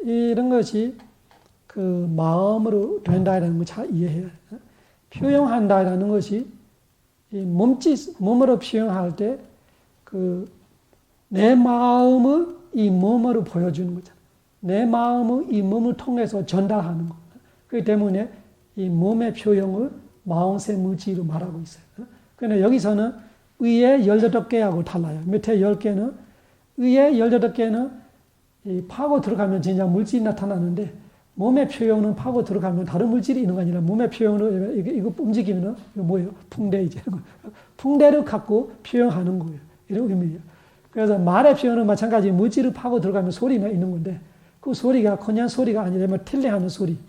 이런 것이 그 마음으로 된다라는 걸 잘 이해해야 돼요. 표현한다라는 것이 이 몸으로 표현할 때 그 내 마음을 이 몸으로 보여주는 거잖아요. 내 마음을 이 몸을 통해서 전달하는 거. 그렇기 때문에 이 몸의 표현을 마음새 무지로 말하고 있어요. 그런데 여기서는 의의 18개하고 달라요. 밑에 10개는 의의 18개는 파고 들어가면 진짜 물질이 나타나는데 몸의 표현은 파고 들어가면 다른 물질이 있는 거 아니라 몸의 표현으로 이거 움직이면 이거 뭐예요? 풍대 이제 풍대를 갖고 표현하는 거예요. 이런 의미예요. 그래서 말의 표현은 마찬가지 물질을 파고 들어가면 소리가 있는 건데 그 소리가 그냥 소리가 아니라 뭐 틸레하는 소리,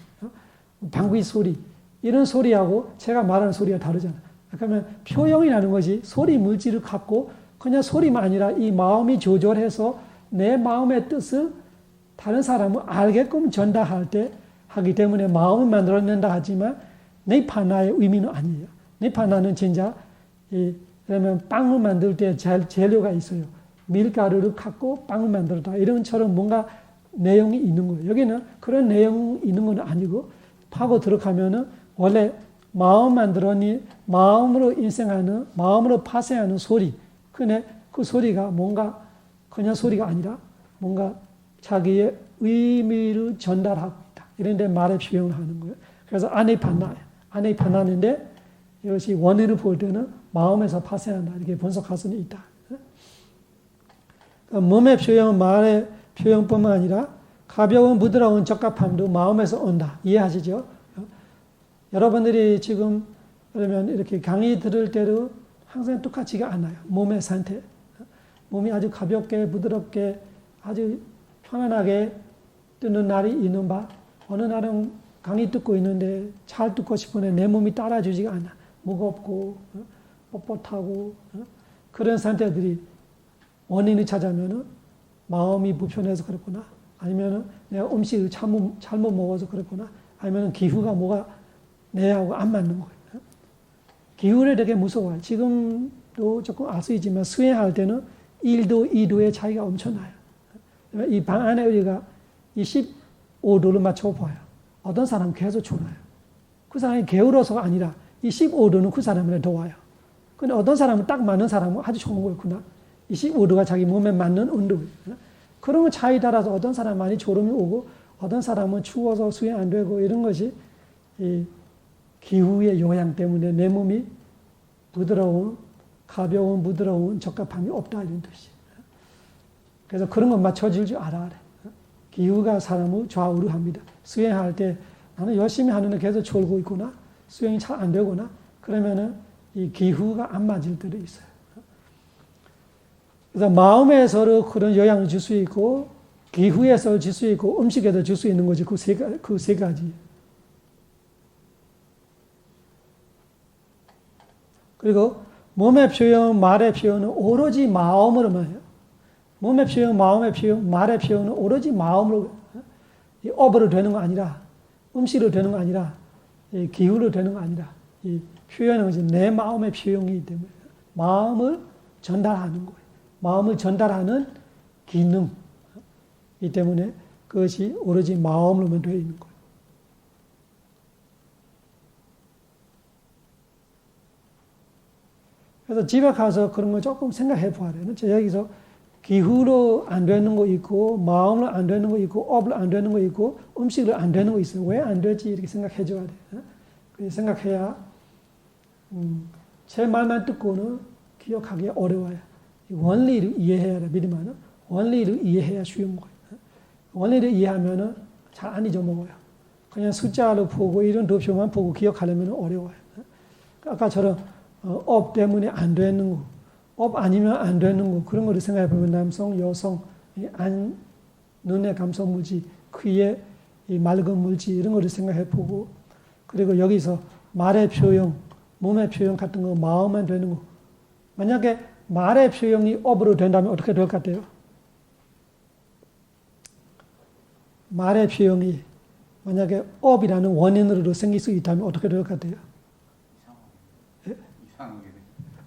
방귀 소리 이런 소리하고 제가 말하는 소리가 다르잖아요. 그러면 표현이라는 것이 소리 물질을 갖고 그냥 소리만 아니라 이 마음이 조절해서 내 마음의 뜻을 다른 사람을 알게끔 전달할 때 하기 때문에 마음을 만들어낸다 하지만 니파나의 의미는 아니에요. 니파나는 진짜 그러면 빵을 만들 때 재료가 있어요. 밀가루를 갖고 빵을 만들었다. 이런처럼 뭔가 내용이 있는 거예요. 여기는 그런 내용이 있는 건 아니고 파고 들어가면은 원래 마음 만들어니 마음으로 인생하는 마음으로 파생하는 소리. 근데 그 소리가 뭔가 그냥 소리가 아니라 뭔가 자기의 의미를 전달하고 있다. 이런 데 말에 표현을 하는 거예요. 그래서 아니파나예요. 아니파나인데 이것이 원인을 볼 때는 마음에서 파생한다. 이렇게 분석할 수는 있다. 그러니까 몸의 표현, 말의 표현뿐만 아니라 가벼운 부드러운 적합함도 마음에서 온다. 이해하시죠? 여러분들이 지금 그러면 이렇게 강의 들을 때도 항상 똑같지가 않아요. 몸의 상태. 몸이 아주 가볍게 부드럽게 아주 편안하게 뜨는 날이 있는 바 어느 날은 강의 듣고 있는데 잘 듣고 싶은데 내 몸이 따라주지가 않아. 무겁고 뻣뻣하고 그런 상태들이 원인을 찾아면은 마음이 불편해서 그렇구나. 아니면은 내가 음식을 잘못 먹어서 그렇구나. 아니면은 기후가 뭐가 내하고 안 맞는 거예요. 기후를 되게 무서워요. 지금도 조금 아시지만 수행할 때는 1도, 2도의 차이가 엄청나요. 이 방 안에 우리가 25도를 맞춰봐요. 어떤 사람은 계속 졸아요. 그 사람이 게을러서가 아니라 25도는 그 사람한테 더워요. 근데 어떤 사람은 딱 맞는 사람은 아주 좋은 거였구나. 25도가 자기 몸에 맞는 온도예요. 그런 차이 따라서 어떤 사람은 많이 졸음이 오고 어떤 사람은 추워서 수행 안 되고 이런 것이 이 기후의 영향 때문에 내 몸이 부드러운, 가벼운, 부드러운 적합함이 없다 이런 뜻이에요. 그래서 그런 거 맞춰줄 줄 알아야 돼. 기후가 사람을 좌우로합니다. 수행할 때 나는 열심히 하는데 계속 졸고 있구나. 수행이 잘 안 되구나. 그러면은 이 기후가 안 맞을 때도 있어요. 그래서 마음에서도 그런 영향을 줄 수 있고, 기후에서 줄 수 있고, 음식에도 줄 수 있는 거지. 그 세 가지. 그리고 몸의 표현, 말의 표현은 오로지 마음으로만 해요. 몸의 표현, 마음의 표현, 말의 표현은 오로지 마음으로, 이 업으로 되는 거 아니라, 음식으로 되는 거 아니라, 이 기후로 되는 거 아니라, 이 표현은 것이 내 마음의 표현이기 때문에 마음을 전달하는 거예요. 마음을 전달하는 기능이기 때문에 그것이 오로지 마음으로만 되어 있는 거예요. 그래서 집에 가서 그런 거 조금 생각해 봐야 돼요. 여기서 기후로 안 되는 거 있고, 마음으로 안 되는 거 있고, 업으로 안 되는 거 있고, 음식으로 안 되는 거 있어요. 왜 안 되지? 이렇게 생각해 줘야 돼요. 생각해야, 제 말만 듣고는 기억하기 어려워요. 원리를 이해해야 돼, 믿으면은. 원리를 이해해야 쉬운 거예요. 원리를 이해하면은 잘 안 잊어먹어요. 그냥 숫자로 보고 이런 도표만 보고 기억하려면 어려워요. 아까처럼 업 때문에 안 되는 거, 업 아니면 안 되는 거, 그런 거를 생각해 보면 남성, 여성, 눈의 감성 물질, 귀의 이 맑은 물질, 이런 거를 생각해 보고, 그리고 여기서 말의 표현, 몸의 표현 같은 거, 마음만 되는 거. 만약에 말의 표현이 업으로 된다면 어떻게 될 것 같아요? 말의 표현이 만약에 업이라는 원인으로 생길 수 있다면 어떻게 될 것 같아요? 이상하게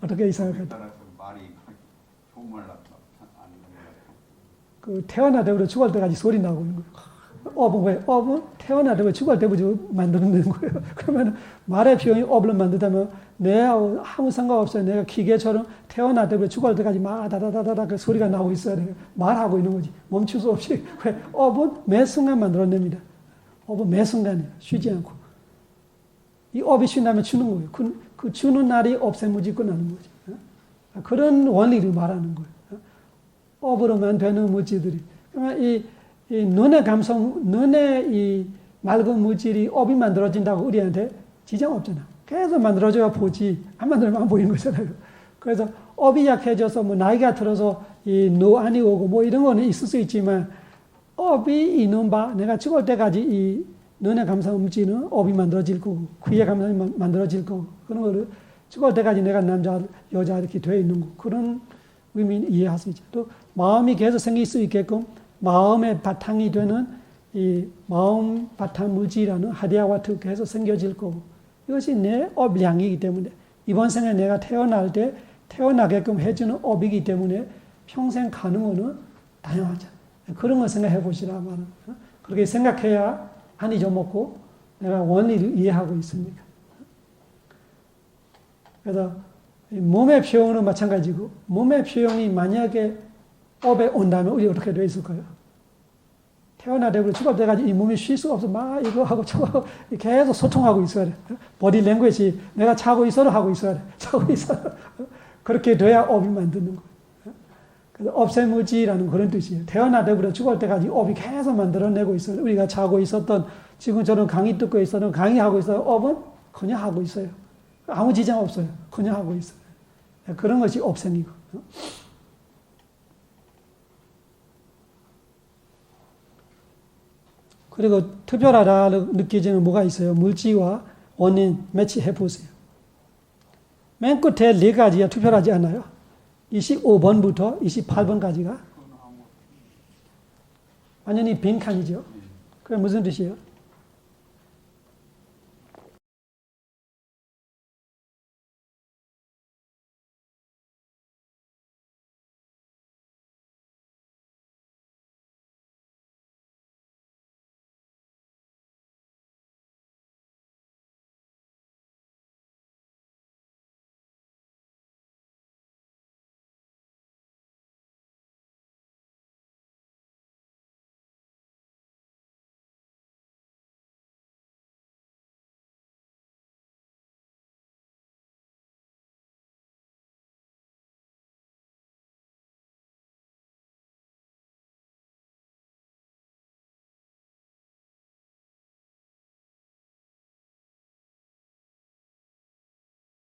어떻게 이상하게 같아요? 따라서 말이 좋은 말 같아 아닌 것 같아. 그 태어나되고 죽을 때까지 소리 나고 있는 거예요. 업은 왜? 업은 태어나되고 죽을 때부터 만드는 거예요. 그러면 말의 표현이 업을 만들다면 내하고 아무 상관없어요. 내가 기계처럼 태어나되고 죽을 때까지 막 다다다다다 그 소리가 나오고 있어야 돼요. 말하고 있는 거지. 멈출 수 없이. 왜? 업은 매 순간 만들어냅니다. 업은 매 순간에 쉬지 않고. 이 업이 쉰다면 주는 거예요. 그 주는 날이 없애무지 끝나는 거죠. 그런 원리를 말하는 거예요. 업으로만 되는 물질들이. 그러면 이 눈의 감성, 눈의 이 맑은 물질이 업이 만들어진다고 우리한테 지장 없잖아. 계속 만들어줘야 보지. 안 만들면 안 보이는 거잖아요. 그래서 업이 약해져서 뭐 나이가 들어서 이 노안이 오고 뭐 이런 거는 있을 수 있지만 업이 있는 바, 내가 죽을 때까지 이 눈의 감성 물질은 업이 만들어질 거고, 귀의 감성이 만들어질 거고, 그런 거를 죽을 때까지 내가 남자, 여자 이렇게 되어 있는 거. 그런 의미는 이해할 수 있죠. 또 마음이 계속 생길 수 있게끔 마음의 바탕이 되는 이 마음 바탕 물질이라는 하디아와트 계속 생겨질 거고, 이것이 내 업량이기 때문에 이번 생에 내가 태어날 때 태어나게끔 해주는 업이기 때문에 평생 가는 거는 다양하죠. 그런 걸 생각해 보시라 말은. 그렇게 생각해야 안 잊어먹고 내가 원리를 이해하고 있으니까. 그래서 몸의 표현은 마찬가지고, 몸의 표현이 만약에 업에 온다면 우리 어떻게 되어 있을까요? 태어나되고 죽을 때까지 이 몸이 쉴 수가 없어. 막 이거 하고 저거 하고 계속 소통하고 있어야 돼. 버디 랭귀지 내가 자고 있어도 하고 있어야 돼. 자고 있어도. 그렇게 돼야 업이 만드는 거예요. 그래서 업세무지라는 그런 뜻이에요. 태어나되고 죽을 때까지 업이 계속 만들어내고 있어요. 우리가 자고 있었던, 지금처럼 강의 듣고 있었던, 강의하고 있어요. 업은 그냥 하고 있어요. 아무 지장 없어요. 그냥 하고 있어요. 그런 것이 업생이고. 그리고 특별하다 느껴지는 뭐가 있어요? 물질과 원인 매치해 보세요. 맨 끝에 네 가지가 특별하지 않아요? 25번부터 28번까지가 완전히 빈 칸이죠. 그게 무슨 뜻이에요?